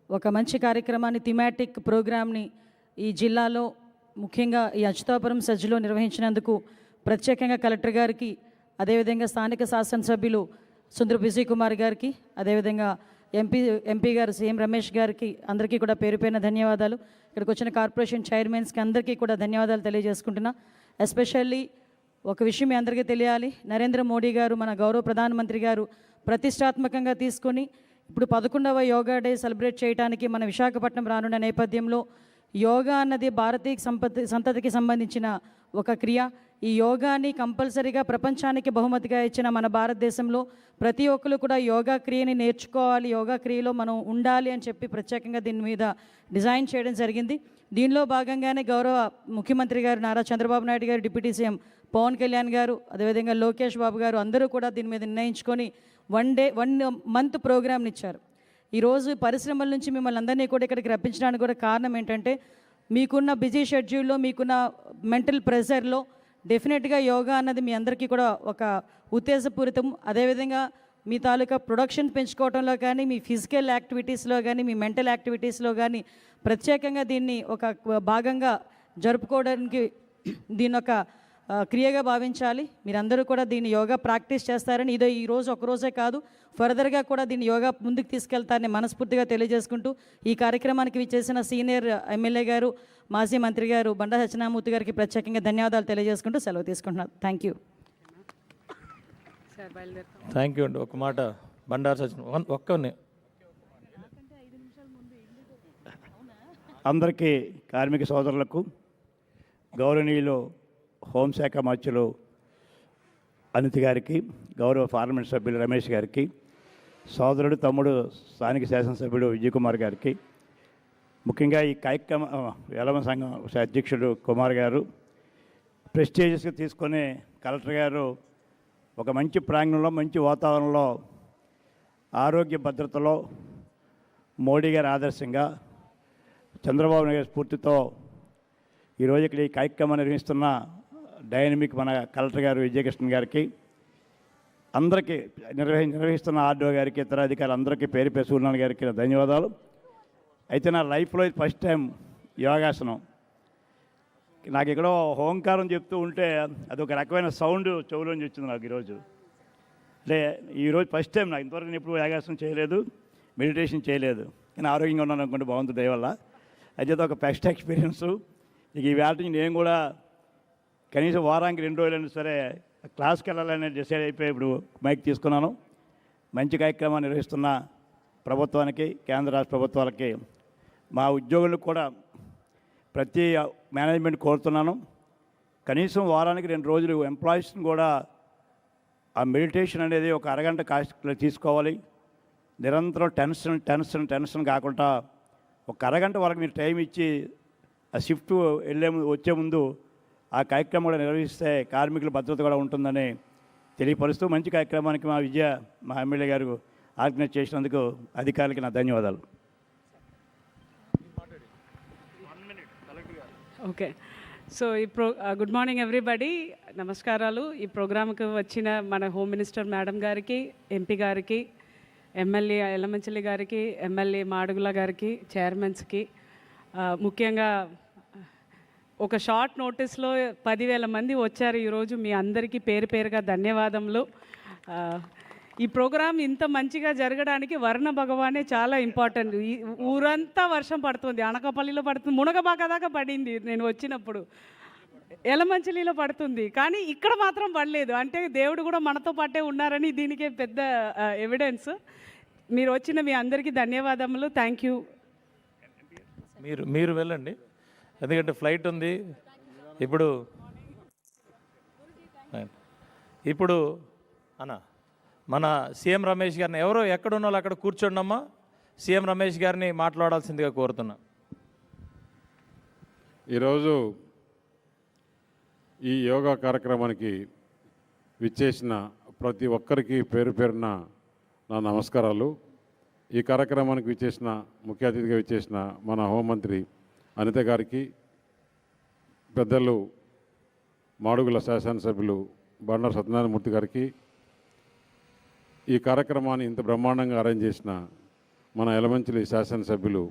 ఒక మంచి కార్యక్రమాన్ని, థీమాటిక్ ప్రోగ్రామ్ని ఈ జిల్లాలో ముఖ్యంగా ఈ అచ్యుతాపురం సజ్జలో నిర్వహించినందుకు ప్రత్యేకంగా కలెక్టర్ గారికి, అదేవిధంగా స్థానిక శాసనసభ్యులు సుందర విజయ్ కుమార్ గారికి, అదేవిధంగా ఎంపీ గారు సీఎం రమేష్ గారికి అందరికీ కూడా పేరు పేరున ధన్యవాదాలు. ఇక్కడికి వచ్చిన కార్పొరేషన్ చైర్మన్స్కి అందరికీ కూడా ధన్యవాదాలు తెలియజేసుకుంటున్నా. ఎస్పెషల్లీ ఒక విషయం మీ అందరికీ తెలియాలి, నరేంద్ర మోడీ గారు, మన గౌరవ ప్రధానమంత్రి గారు ప్రతిష్టాత్మకంగా తీసుకొని ఇప్పుడు 11వ యోగా డే సెలబ్రేట్ చేయడానికి మన విశాఖపట్నం రానున్న నేపథ్యంలో యోగా అన్నది భారతీయ సంతతికి సంబంధించిన ఒక క్రియ. ఈ యోగాని కంపల్సరీగా ప్రపంచానికి బహుమతిగా ఇచ్చిన మన భారతదేశంలో ప్రతి ఒక్కరు కూడా యోగా క్రియని నేర్చుకోవాలి, యోగా క్రియలో మనం ఉండాలి అని చెప్పి ప్రత్యేకంగా దీని మీద డిజైన్ చేయడం జరిగింది. దీనిలో భాగంగానే గౌరవ ముఖ్యమంత్రి గారు నారా చంద్రబాబు నాయుడు గారు, డిప్యూటీ సీఎం పవన్ కళ్యాణ్ గారు, అదేవిధంగా లోకేష్ బాబు గారు అందరూ కూడా దీని మీద నిర్ణయించుకొని 1 మంత్ ప్రోగ్రామ్ని ఇచ్చారు. ఈరోజు పరిశ్రమల నుంచి మిమ్మల్ని అందరినీ కూడా ఇక్కడికి రప్పించడానికి కూడా కారణం ఏంటంటే, మీకున్న బిజీ షెడ్యూల్లో, మీకున్న మెంటల్ ప్రెషర్లో డెఫినెట్గా యోగా అన్నది మీ అందరికీ కూడా ఒక ఉత్తేజపూరితం. అదేవిధంగా మీ తాలూకా ప్రొడక్షన్ పెంచుకోవడంలో కానీ, మీ ఫిజికల్ యాక్టివిటీస్లో కానీ, మీ మెంటల్ యాక్టివిటీస్లో కానీ ప్రత్యేకంగా దీన్ని ఒక భాగంగా జరుపుకోవడానికి దీన్ని ఒక క్రియగా భావించాలి. మీరందరూ కూడా దీన్ని యోగా ప్రాక్టీస్ చేస్తారని, ఇదో ఈరోజు ఒకరోజే కాదు, ఫర్దర్గా కూడా దీన్ని యోగా ముందుకు తీసుకెళ్తారని మనస్ఫూర్తిగా తెలియజేసుకుంటూ, ఈ కార్యక్రమానికి విచ్చేసిన సీనియర్ ఎమ్మెల్యే గారు, మాజీ మంత్రి గారు బండా సత్యనారాయణమూర్తి గారికి ప్రత్యేకంగా ధన్యవాదాలు తెలియజేసుకుంటూ సెలవు తీసుకుంటున్నాను. Thank you. థ్యాంక్ యూ అండి. ఒక మాట బండారు సచిన ఒక్కనే అందరికీ కార్మిక సోదరులకు, గౌరవనీయులు హోంశాఖ మంత్రులు అనిత గారికి, గౌరవ పార్లమెంట్ సభ్యులు రమేష్ గారికి, సోదరుడు తమ్ముడు స్థానిక శాసనసభ్యుడు విజయ్ కుమార్ గారికి, ముఖ్యంగా ఈ కార్యక్రమ ఎలమ సంఘం అధ్యక్షుడు కుమార్ గారు, ప్రెస్టీజియస్గా తీసుకొని కలెక్టర్ గారు ఒక మంచి ప్రాంగణంలో, మంచి వాతావరణంలో, ఆరోగ్య భద్రతలో మోడీ గారి ఆదర్శంగా, చంద్రబాబు నాయుడు గారి స్ఫూర్తితో ఈరోజు ఇక్కడ ఈ కార్యక్రమాన్ని నిర్వహిస్తున్న డైనమిక్ మన కలెక్టర్ గారు విజయకృష్ణ గారికి, అందరికీ నిర్వహిస్తున్న ఆర్డీఓ గారికి, ఇతర అధికారులు అందరికీ పేరు పేరు సూర్యనారాయణ గారికి ధన్యవాదాలు. అయితే నా లైఫ్లో ఫస్ట్ టైం యోగాసనం. నాకు ఎక్కడో ఓంకారం చెప్తూ ఉంటే అదొక రకమైన సౌండ్ చెవులోంచి వచ్చింది నాకు ఈరోజు. అంటే ఈరోజు ఫస్ట్ టైం, నాకు ఇంతవరకు నేను ఎప్పుడు యోగాసనం చేయలేదు, మెడిటేషన్ చేయలేదు, కానీ ఆరోగ్యంగా ఉన్నాను అనుకుంటే బాగుంటుంది దయవల్ల. అయితే ఒక బెస్ట్ ఎక్స్పీరియన్సు. ఇక ఈ వేళ నుంచి నేను కూడా కనీసం వారానికి 2 రోజులైనా సరే క్లాస్కి వెళ్ళాలని డిసైడ్ అయిపోయి ఇప్పుడు మైక్ తీసుకున్నాను. మంచి కార్యక్రమాన్ని నిర్వహిస్తున్న ప్రభుత్వానికి, కేంద్ర రాష్ట్ర ప్రభుత్వాలకి, మా ఉద్యోగులకు కూడా ప్రతి మేనేజ్మెంట్ కోరుతున్నాను, కనీసం వారానికి 2 రోజులు ఎంప్లాయీస్ని కూడా ఆ మెడిటేషన్ అనేది ఒక అరగంట తీసుకోవాలి. నిరంతరం టెన్షన్ కాకుండా ఒక అరగంట వరకు మీరు టైం ఇచ్చి ఆ షిఫ్ట్ వచ్చే ముందు ఆ కార్యక్రమం కూడా నిర్వహిస్తే కార్మికుల భద్రత కూడా ఉంటుందని తెలియపరుస్తూ, మంచి కార్యక్రమానికి మా ఎమ్మెల్యే గారు ఆర్గనైజ్ చేసినందుకు అధికారులకి నా ధన్యవాదాలు. Okay, so good morning everybody, నమస్కారాలు. ఈ ప్రోగ్రాంకి వచ్చిన మన హోమ్ మినిస్టర్ మేడం గారికి, ఎంపీ గారికి, ఎమ్మెల్యే ఎల్లమంచిలి గారికి, ఎమ్మెల్యే మాడుగుల గారికి, చైర్మన్స్కి, ముఖ్యంగా ఒక షార్ట్ నోటీస్లో 10,000 మంది వచ్చారు ఈరోజు. మీ అందరికీ పేరు పేరుగా ధన్యవాదములు. ఈ ప్రోగ్రాం ఇంత మంచిగా జరగడానికి వర్ణ భగవానే చాలా ఇంపార్టెంట్. ఈ ఊరంతా వర్షం పడుతుంది, అనకాపల్లిలో పడుతుంది, మునగబాక దాకా పడింది నేను వచ్చినప్పుడు, ఎలమంచిలిలో పడుతుంది, కానీ ఇక్కడ మాత్రం పడలేదు. అంటే దేవుడు కూడా మనతో పాటే ఉన్నారని దీనికే పెద్ద ఎవిడెన్స్. మీరు వచ్చిన మీ అందరికీ ధన్యవాదములు. Thank you. మీరు వెళ్ళండి, ఎందుకంటే ఫ్లైట్ ఉంది. ఇప్పుడు అన్న మన సీఎం రమేష్ గారిని, ఎవరో ఎక్కడున్న వాళ్ళు అక్కడ కూర్చోండమ్మా, సీఎం రమేష్ గారిని మాట్లాడాల్సిందిగా కోరుతున్నా. ఈరోజు ఈ యోగా కార్యక్రమానికి విచ్చేసిన ప్రతి ఒక్కరికి పేరు పేరున నా నమస్కారాలు. ఈ కార్యక్రమానికి విచ్చేసిన, ముఖ్య అతిథిగా విచ్చేసిన మన హోంమంత్రి అనిత గారికి, పెద్దలు మాడుగుల శాసనసభ్యులు బండారు సత్యనారాయణమూర్తి గారికి, ఈ కార్యక్రమాన్ని ఇంత బ్రహ్మాండంగా అరేంజ్ చేసిన మన ఎలమంచిలి శాసనసభ్యులు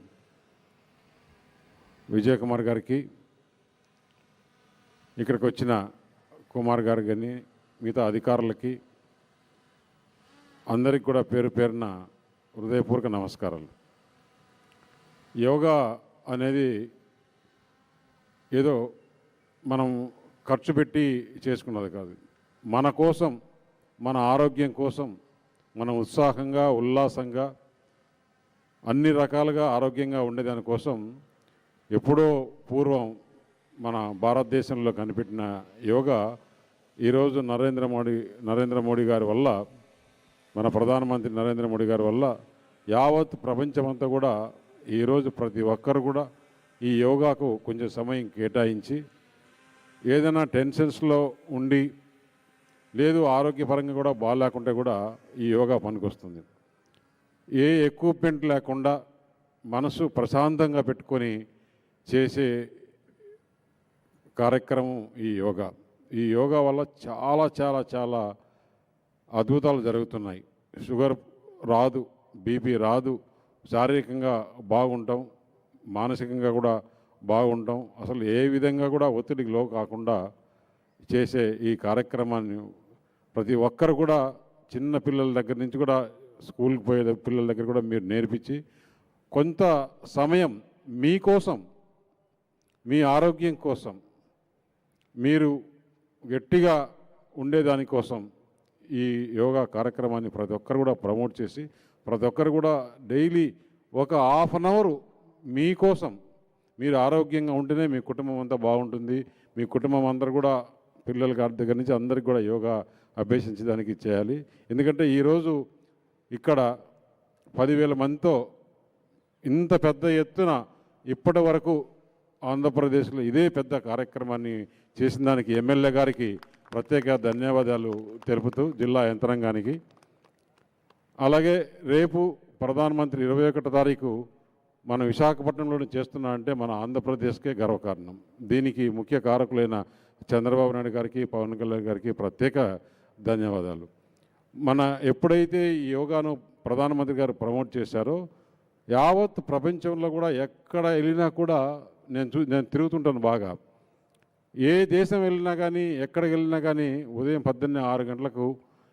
విజయ్ కుమార్ గారికి, ఇక్కడికి వచ్చిన కుమార్ గారు కానీ మిగతా అధికారులకి అందరికి కూడా పేరు పేరున హృదయపూర్వక నమస్కారాలు. యోగా అనేది ఏదో మనం ఖర్చు పెట్టి చేసుకున్నది కాదు. మన కోసం, మన ఆరోగ్యం కోసం, మనం ఉత్సాహంగా, ఉల్లాసంగా, అన్ని రకాలుగా ఆరోగ్యంగా ఉండేదానికోసం ఎప్పుడో పూర్వం మన భారతదేశంలో కనిపెట్టిన యోగా ఈరోజు నరేంద్ర మోడీ గారి వల్ల, మన ప్రధానమంత్రి నరేంద్ర మోడీ గారి వల్ల యావత్ ప్రపంచమంతా కూడా ఈరోజు ప్రతి ఒక్కరు కూడా ఈ యోగాకు కొంచెం సమయం కేటాయించి, ఏదైనా టెన్షన్స్లో ఉండి లేదు ఆరోగ్యపరంగా కూడా బాగాలేకుంటే కూడా ఈ యోగా పనికొస్తుంది. ఏ ఎక్విప్మెంట్ లేకుండా మనసు ప్రశాంతంగా పెట్టుకొని చేసే కార్యక్రమం ఈ యోగా. ఈ యోగా వల్ల చాలా చాలా చాలా అద్భుతాలు జరుగుతున్నాయి. షుగర్ రాదు, బీపీ రాదు, శారీరకంగా బాగుంటాం, మానసికంగా కూడా బాగుంటాం. అసలు ఏ విధంగా కూడా ఒత్తిడికి లో కాకుండా చేసే ఈ కార్యక్రమాన్ని ప్రతి ఒక్కరు కూడా చిన్న పిల్లల దగ్గర నుంచి కూడా స్కూల్కి పోయే పిల్లల దగ్గర కూడా మీరు నేర్పించి కొంత సమయం మీకోసం, మీ ఆరోగ్యం కోసం, మీరు గట్టిగా ఉండేదానికోసం ఈ యోగా కార్యక్రమాన్ని ప్రతి ఒక్కరు కూడా ప్రమోట్ చేసి ప్రతి ఒక్కరు కూడా డైలీ ఒక హాఫ్ అన్ అవర్ మీకోసం, మీరు ఆరోగ్యంగా ఉంటేనే మీ కుటుంబం అంతా బాగుంటుంది. మీ కుటుంబం అందరూ కూడా పిల్లల దగ్గర నుంచి అందరికి కూడా యోగా అభ్యసించడానికి చేయాలి. ఎందుకంటే ఈరోజు ఇక్కడ 10,000 మందితో ఇంత పెద్ద ఎత్తున ఇప్పటి వరకు ఆంధ్రప్రదేశ్లో ఇదే పెద్ద కార్యక్రమాన్ని చేసిన దానికి ఎమ్మెల్యే గారికి ప్రత్యేక ధన్యవాదాలు తెలుపుతూ జిల్లా యంత్రాంగానికి. అలాగే రేపు ప్రధానమంత్రి 21వ తారీఖు మన విశాఖపట్నంలోనే చేస్తున్నా అంటే మన ఆంధ్రప్రదేశ్కే గర్వకారణం. దీనికి ముఖ్య కారకులైన చంద్రబాబు నాయుడు గారికి, పవన్ కళ్యాణ్ గారికి ప్రత్యేక ధన్యవాదాలు. మన ఎప్పుడైతే ఈ యోగాను ప్రధానమంత్రి గారు ప్రమోట్ చేశారో యావత్ ప్రపంచంలో కూడా ఎక్కడ వెళ్ళినా కూడా నేను తిరుగుతుంటాను బాగా. ఏ దేశం వెళ్ళినా కానీ, ఎక్కడికి వెళ్ళినా కానీ ఉదయం 6 గంటలకు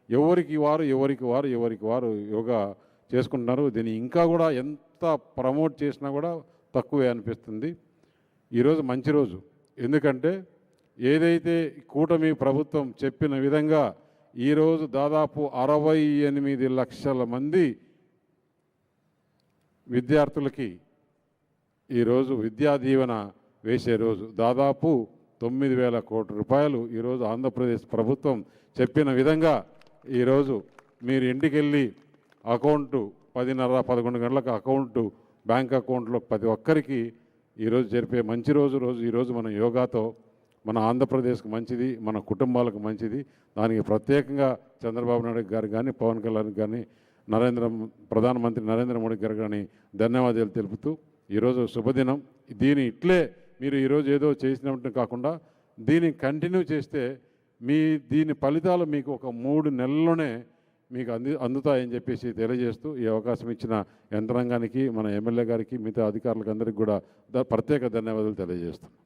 ఎవరికి వారు యోగా చేసుకుంటున్నారు. దీన్ని ఇంకా కూడా ఎంత ప్రమోట్ చేసినా కూడా తక్కువే అనిపిస్తుంది. ఈరోజు మంచి రోజు, ఎందుకంటే ఏదైతే కూటమి ప్రభుత్వం చెప్పిన విధంగా ఈరోజు దాదాపు 68 లక్షల మంది విద్యార్థులకి ఈరోజు విద్యా దీవెన వేసే రోజు. దాదాపు 9,000 కోట్ల రూపాయలు ఈరోజు ఆంధ్రప్రదేశ్ ప్రభుత్వం చెప్పిన విధంగా ఈరోజు మీరు ఇంటికి వెళ్ళి అకౌంటు 10:30-11 గంటలకు అకౌంటు, బ్యాంక్ అకౌంట్లో ప్రతి ఒక్కరికి ఈరోజు జరిపే మంచి రోజు. ఈరోజు మన యోగాతో మన ఆంధ్రప్రదేశ్కి మంచిది, మన కుటుంబాలకు మంచిది. దానికి ప్రత్యేకంగా చంద్రబాబు నాయుడు గారు కానీ, పవన్ కళ్యాణ్ కానీ, ప్రధానమంత్రి నరేంద్ర మోడీ గారు కానీ ధన్యవాదాలు తెలుపుతూ ఈరోజు శుభదినం. ఇట్లే మీరు ఈరోజు ఏదో చేసినట్టు కాకుండా దీన్ని కంటిన్యూ చేస్తే దీని ఫలితాలు మీకు ఒక 3 నెలల్లోనే మీకు అందుతాయని చెప్పేసి తెలియజేస్తూ ఈ అవకాశం ఇచ్చిన యంత్రాంగానికి, మన ఎమ్మెల్యే గారికి, మిగతా అధికారులకు అందరికీ కూడా ప్రత్యేక ధన్యవాదాలు తెలియజేస్తున్నాను.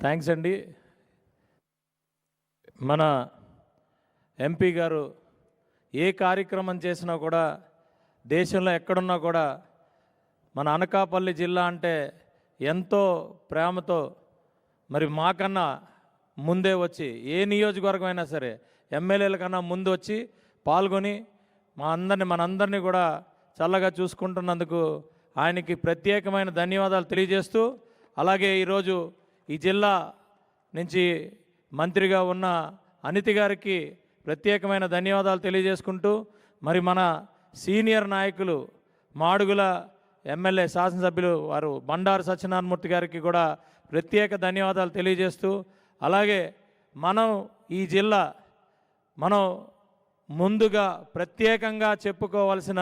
థ్యాంక్స్ అండి. మన ఎంపీ గారు ఏ కార్యక్రమం చేసినా కూడా, దేశంలో ఎక్కడున్నా కూడా మన అనకాపల్లి జిల్లా అంటే ఎంతో ప్రేమతో మరి మాకన్నా ముందే వచ్చి, ఏ నియోజకవర్గం అయినా సరే ఎమ్మెల్యేల కన్నా ముందు వచ్చి పాల్గొని మనందరినీ కూడా చల్లగా చూసుకుంటున్నందుకు ఆయనకి ప్రత్యేకమైన ధన్యవాదాలు తెలియజేస్తూ, అలాగే ఈరోజు ఈ జిల్లా నుంచి మంత్రిగా ఉన్న అనితి గారికి ప్రత్యేకమైన ధన్యవాదాలు తెలియజేసుకుంటూ, మరి మన సీనియర్ నాయకులు మాడుగుల ఎమ్మెల్యే శాసనసభ్యులు వారు బండారు సత్యనారాయణమూర్తి గారికి కూడా ప్రత్యేక ధన్యవాదాలు తెలియజేస్తూ, అలాగే ఈ జిల్లా ముందుగా ప్రత్యేకంగా చెప్పుకోవాల్సిన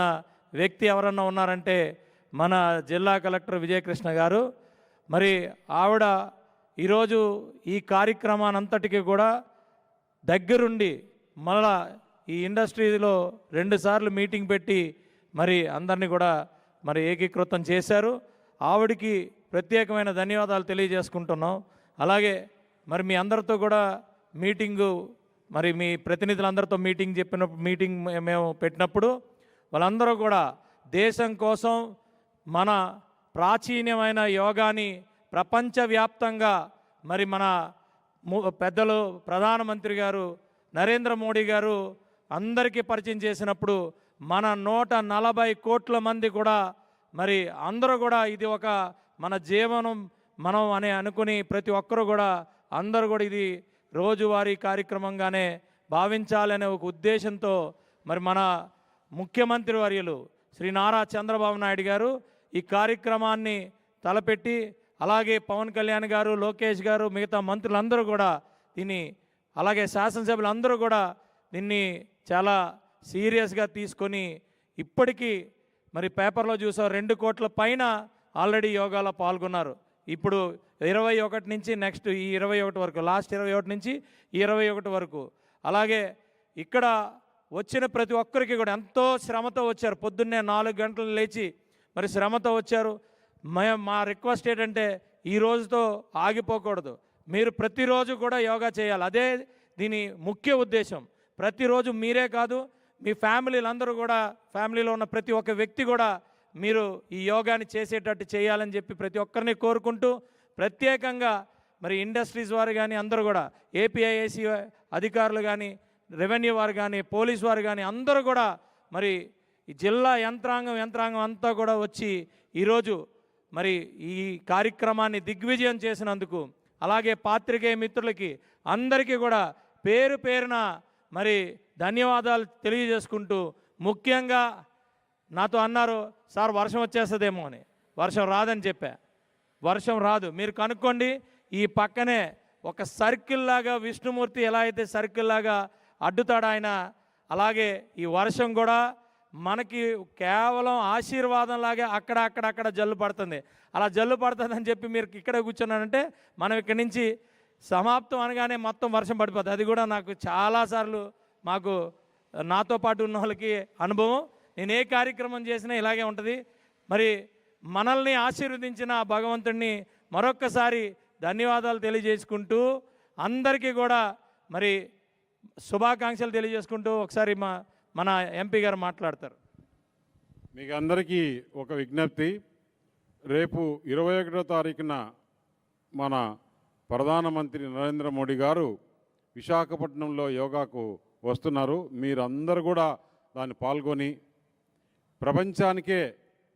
వ్యక్తి ఎవరన్నా ఉన్నారంటే మన జిల్లా కలెక్టర్ విజయకృష్ణ గారు. మరి ఆవిడ ఈరోజు ఈ కార్యక్రమానంతటికీ కూడా దగ్గరుండి మళ్ళా ఈ ఇండస్ట్రీలో 2 సార్లు మీటింగ్ పెట్టి మరి అందరినీ కూడా మరి ఏకీకృతం చేశారు. ఆవిడికి ప్రత్యేకమైన ధన్యవాదాలు తెలియజేసుకుంటున్నాం. అలాగే మరి మీ అందరితో కూడా మీటింగు, మరి మీ ప్రతినిధులందరితో మీటింగ్ మేము పెట్టినప్పుడు వాళ్ళందరూ కూడా దేశం కోసం మన ప్రాచీనమైన యోగాని ప్రపంచవ్యాప్తంగా మరి మన పెద్దలు ప్రధానమంత్రి గారు నరేంద్ర మోడీ గారు అందరికీ పరిచయం చేసినప్పుడు మన 140 కోట్ల మంది కూడా మరి అందరూ కూడా ఇది ఒక మన జీవనం మనం అని అనుకుని ప్రతి ఒక్కరూ కూడా అందరూ కూడా ఇది రోజువారీ కార్యక్రమంగానే భావించాలనే ఒక ఉద్దేశంతో మరి మన ముఖ్యమంత్రి వర్యులు శ్రీ నారా చంద్రబాబు నాయుడు గారు ఈ కార్యక్రమాన్ని తలపెట్టి, అలాగే పవన్ కళ్యాణ్ గారు, లోకేష్ గారు, మిగతా మంత్రులందరూ కూడా దీన్ని, అలాగే శాసనసభ్యులందరూ కూడా దీన్ని చాలా సీరియస్గా తీసుకొని ఇప్పటికీ మరి పేపర్లో చూసాం 2 కోట్ల పైన ఆల్రెడీ యోగాలో పాల్గొన్నారు. ఇప్పుడు 21 నుంచి నెక్స్ట్ ఈ 21 వరకు, లాస్ట్ 21 నుంచి ఈ 21 వరకు. అలాగే ఇక్కడ వచ్చిన ప్రతి ఒక్కరికి కూడా ఎంతో శ్రమతో వచ్చారు. పొద్దున్నే 4 గంటలు లేచి మరి శ్రమతో వచ్చారు. మా రిక్వెస్ట్ ఏంటంటే ఈ రోజుతో ఆగిపోకూడదు. మీరు ప్రతిరోజు కూడా యోగా చేయాలి. అదే దీని ముఖ్య ఉద్దేశం. ప్రతిరోజు మీరే కాదు, మీ ఫ్యామిలీలందరూ కూడా, ఫ్యామిలీలో ఉన్న ప్రతి ఒక్క వ్యక్తి కూడా మీరు ఈ యోగాని చేసేటట్టు చేయాలని చెప్పి ప్రతి ఒక్కరిని కోరుకుంటూ, ప్రత్యేకంగా మరి ఇండస్ట్రీస్ వారు కానీ అందరూ కూడా, ఏపీఐఏసీ అధికారులు కానీ, రెవెన్యూ వారు కానీ, పోలీస్ వారు కానీ అందరూ కూడా మరి ఈ జిల్లా యంత్రాంగం అంతా కూడా వచ్చి ఈరోజు మరి ఈ కార్యక్రమాన్ని దిగ్విజయం చేసినందుకు, అలాగే పాత్రికేయ మిత్రులకి అందరికీ కూడా పేరు పేరున మరి ధన్యవాదాలు తెలియజేసుకుంటూ, ముఖ్యంగా నాతో అన్నారు సార్ వర్షం వచ్చేస్తుందేమో అని. వర్షం రాదని చెప్పా. వర్షం రాదు. మీరు కనుక్కోండి. ఈ పక్కనే ఒక సర్కిల్ లాగా విష్ణుమూర్తి ఎలా అయితే సర్కిల్ లాగా అడ్డుతాడు ఆయన, అలాగే ఈ వర్షం కూడా మనకి కేవలం ఆశీర్వాదంలాగే అక్కడ జల్లు పడుతుంది. అలా జల్లు పడుతుందని చెప్పి మీరు ఇక్కడే కూర్చున్నానంటే మనం ఇక్కడి నుంచి సమాప్తం అనగానే మొత్తం వర్షం పడిపోతుంది. అది కూడా నాకు చాలాసార్లు నాతో పాటు ఉన్న వాళ్ళకి అనుభవం. నేను ఏ కార్యక్రమం చేసినా ఇలాగే ఉంటుంది. మరి మనల్ని ఆశీర్వదించిన ఆ భగవంతుడిని మరొక్కసారి ధన్యవాదాలు తెలియజేసుకుంటూ, అందరికీ కూడా మరి శుభాకాంక్షలు తెలియజేసుకుంటూ ఒకసారి మన ఎంపీ గారు మాట్లాడతారు. మీకు అందరికీ ఒక విజ్ఞప్తి. రేపు 21వ తారీఖున మన ప్రధానమంత్రి నరేంద్ర మోడీ గారు విశాఖపట్నంలో యోగాకు వస్తున్నారు. మీరందరూ కూడా దాన్ని పాల్గొని ప్రపంచానికే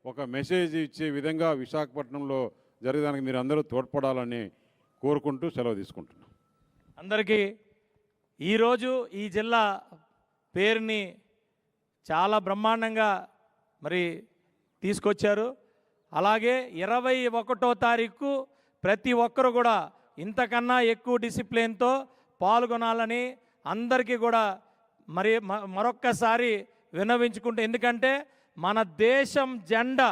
ఒక మెసేజ్ ఇచ్చే విధంగా విశాఖపట్నంలో జరిగేదానికి మీరు అందరూ తోడ్పడాలని కోరుకుంటూ సెలవు తీసుకుంటున్నాం. అందరికీ ఈరోజు ఈ జిల్లా పేరుని చాలా బ్రహ్మాండంగా మరి తీసుకొచ్చారు. అలాగే 21వ తారీఖు ప్రతి ఒక్కరు కూడా ఇంతకన్నా ఎక్కువ డిసిప్లిన్తో పాల్గొనాలని అందరికీ కూడా మరి మరొక్కసారి విన్నవించుకుంటూ, ఎందుకంటే మన దేశం జెండా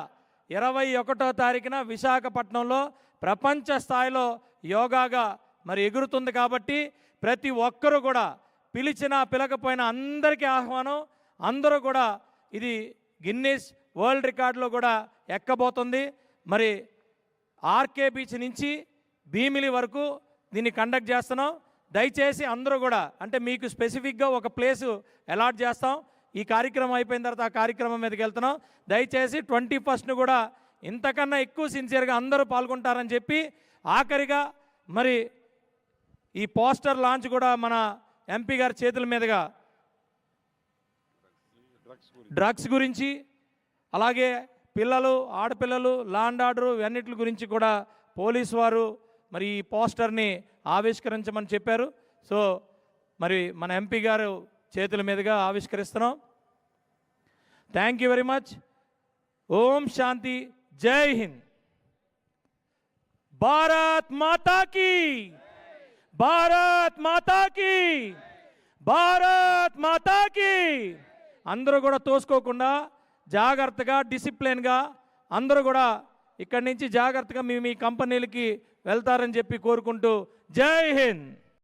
21వ తారీఖున విశాఖపట్నంలో ప్రపంచ స్థాయిలో యోగాగా మరి ఎగురుతుంది. కాబట్టి ప్రతి ఒక్కరూ కూడా పిలిచినా పిలకపోయినా అందరికీ ఆహ్వానం. అందరూ కూడా ఇది గిన్నీస్ వరల్డ్ రికార్డులో కూడా ఎక్కబోతుంది. మరి ఆర్కే బీచ్ నుంచి భీమిలి వరకు దీన్ని కండక్ట్ చేస్తున్నాం. దయచేసి అందరూ కూడా, అంటే మీకు స్పెసిఫిక్గా ఒక ప్లేసు అలాట్ చేస్తాం. ఈ కార్యక్రమం అయిపోయిన తర్వాత ఆ కార్యక్రమం మీదకి వెళ్తున్నాం. దయచేసి 21st కూడా ఇంతకన్నా ఎక్కువ సిన్సియర్గా అందరూ పాల్గొంటారని చెప్పి, ఆఖరిగా మరి ఈ పోస్టర్ లాంచ్ కూడా మన ఎంపీ గారి చేతుల మీదుగా డ్రగ్స్ గురించి, అలాగే పిల్లలు, ఆడపిల్లలు, లా అండ్ ఆర్డర్ ఇవన్నిటి గురించి కూడా పోలీసు వారు మరి ఈ పోస్టర్ని ఆవిష్కరించమని చెప్పారు. సో మరి మన ఎంపీ గారు చేతుల మీదుగా ఆవిష్కరిస్తున్నాం. Thank you very much. ఓం శాంతి. జై హింద్. భారత్ మాతా కీ, భారత్ మాతా కీ, భారత్ మాతా కీ. అందరూ కూడా తోసుకోకుండా జాగ్రత్తగా డిసిప్లిన్గా అందరూ కూడా ఇక్కడి నుంచి జాగ్రత్తగా మీ కంపెనీలకి వెళ్తారని చెప్పి కోరుకుంటూ జై హింద్.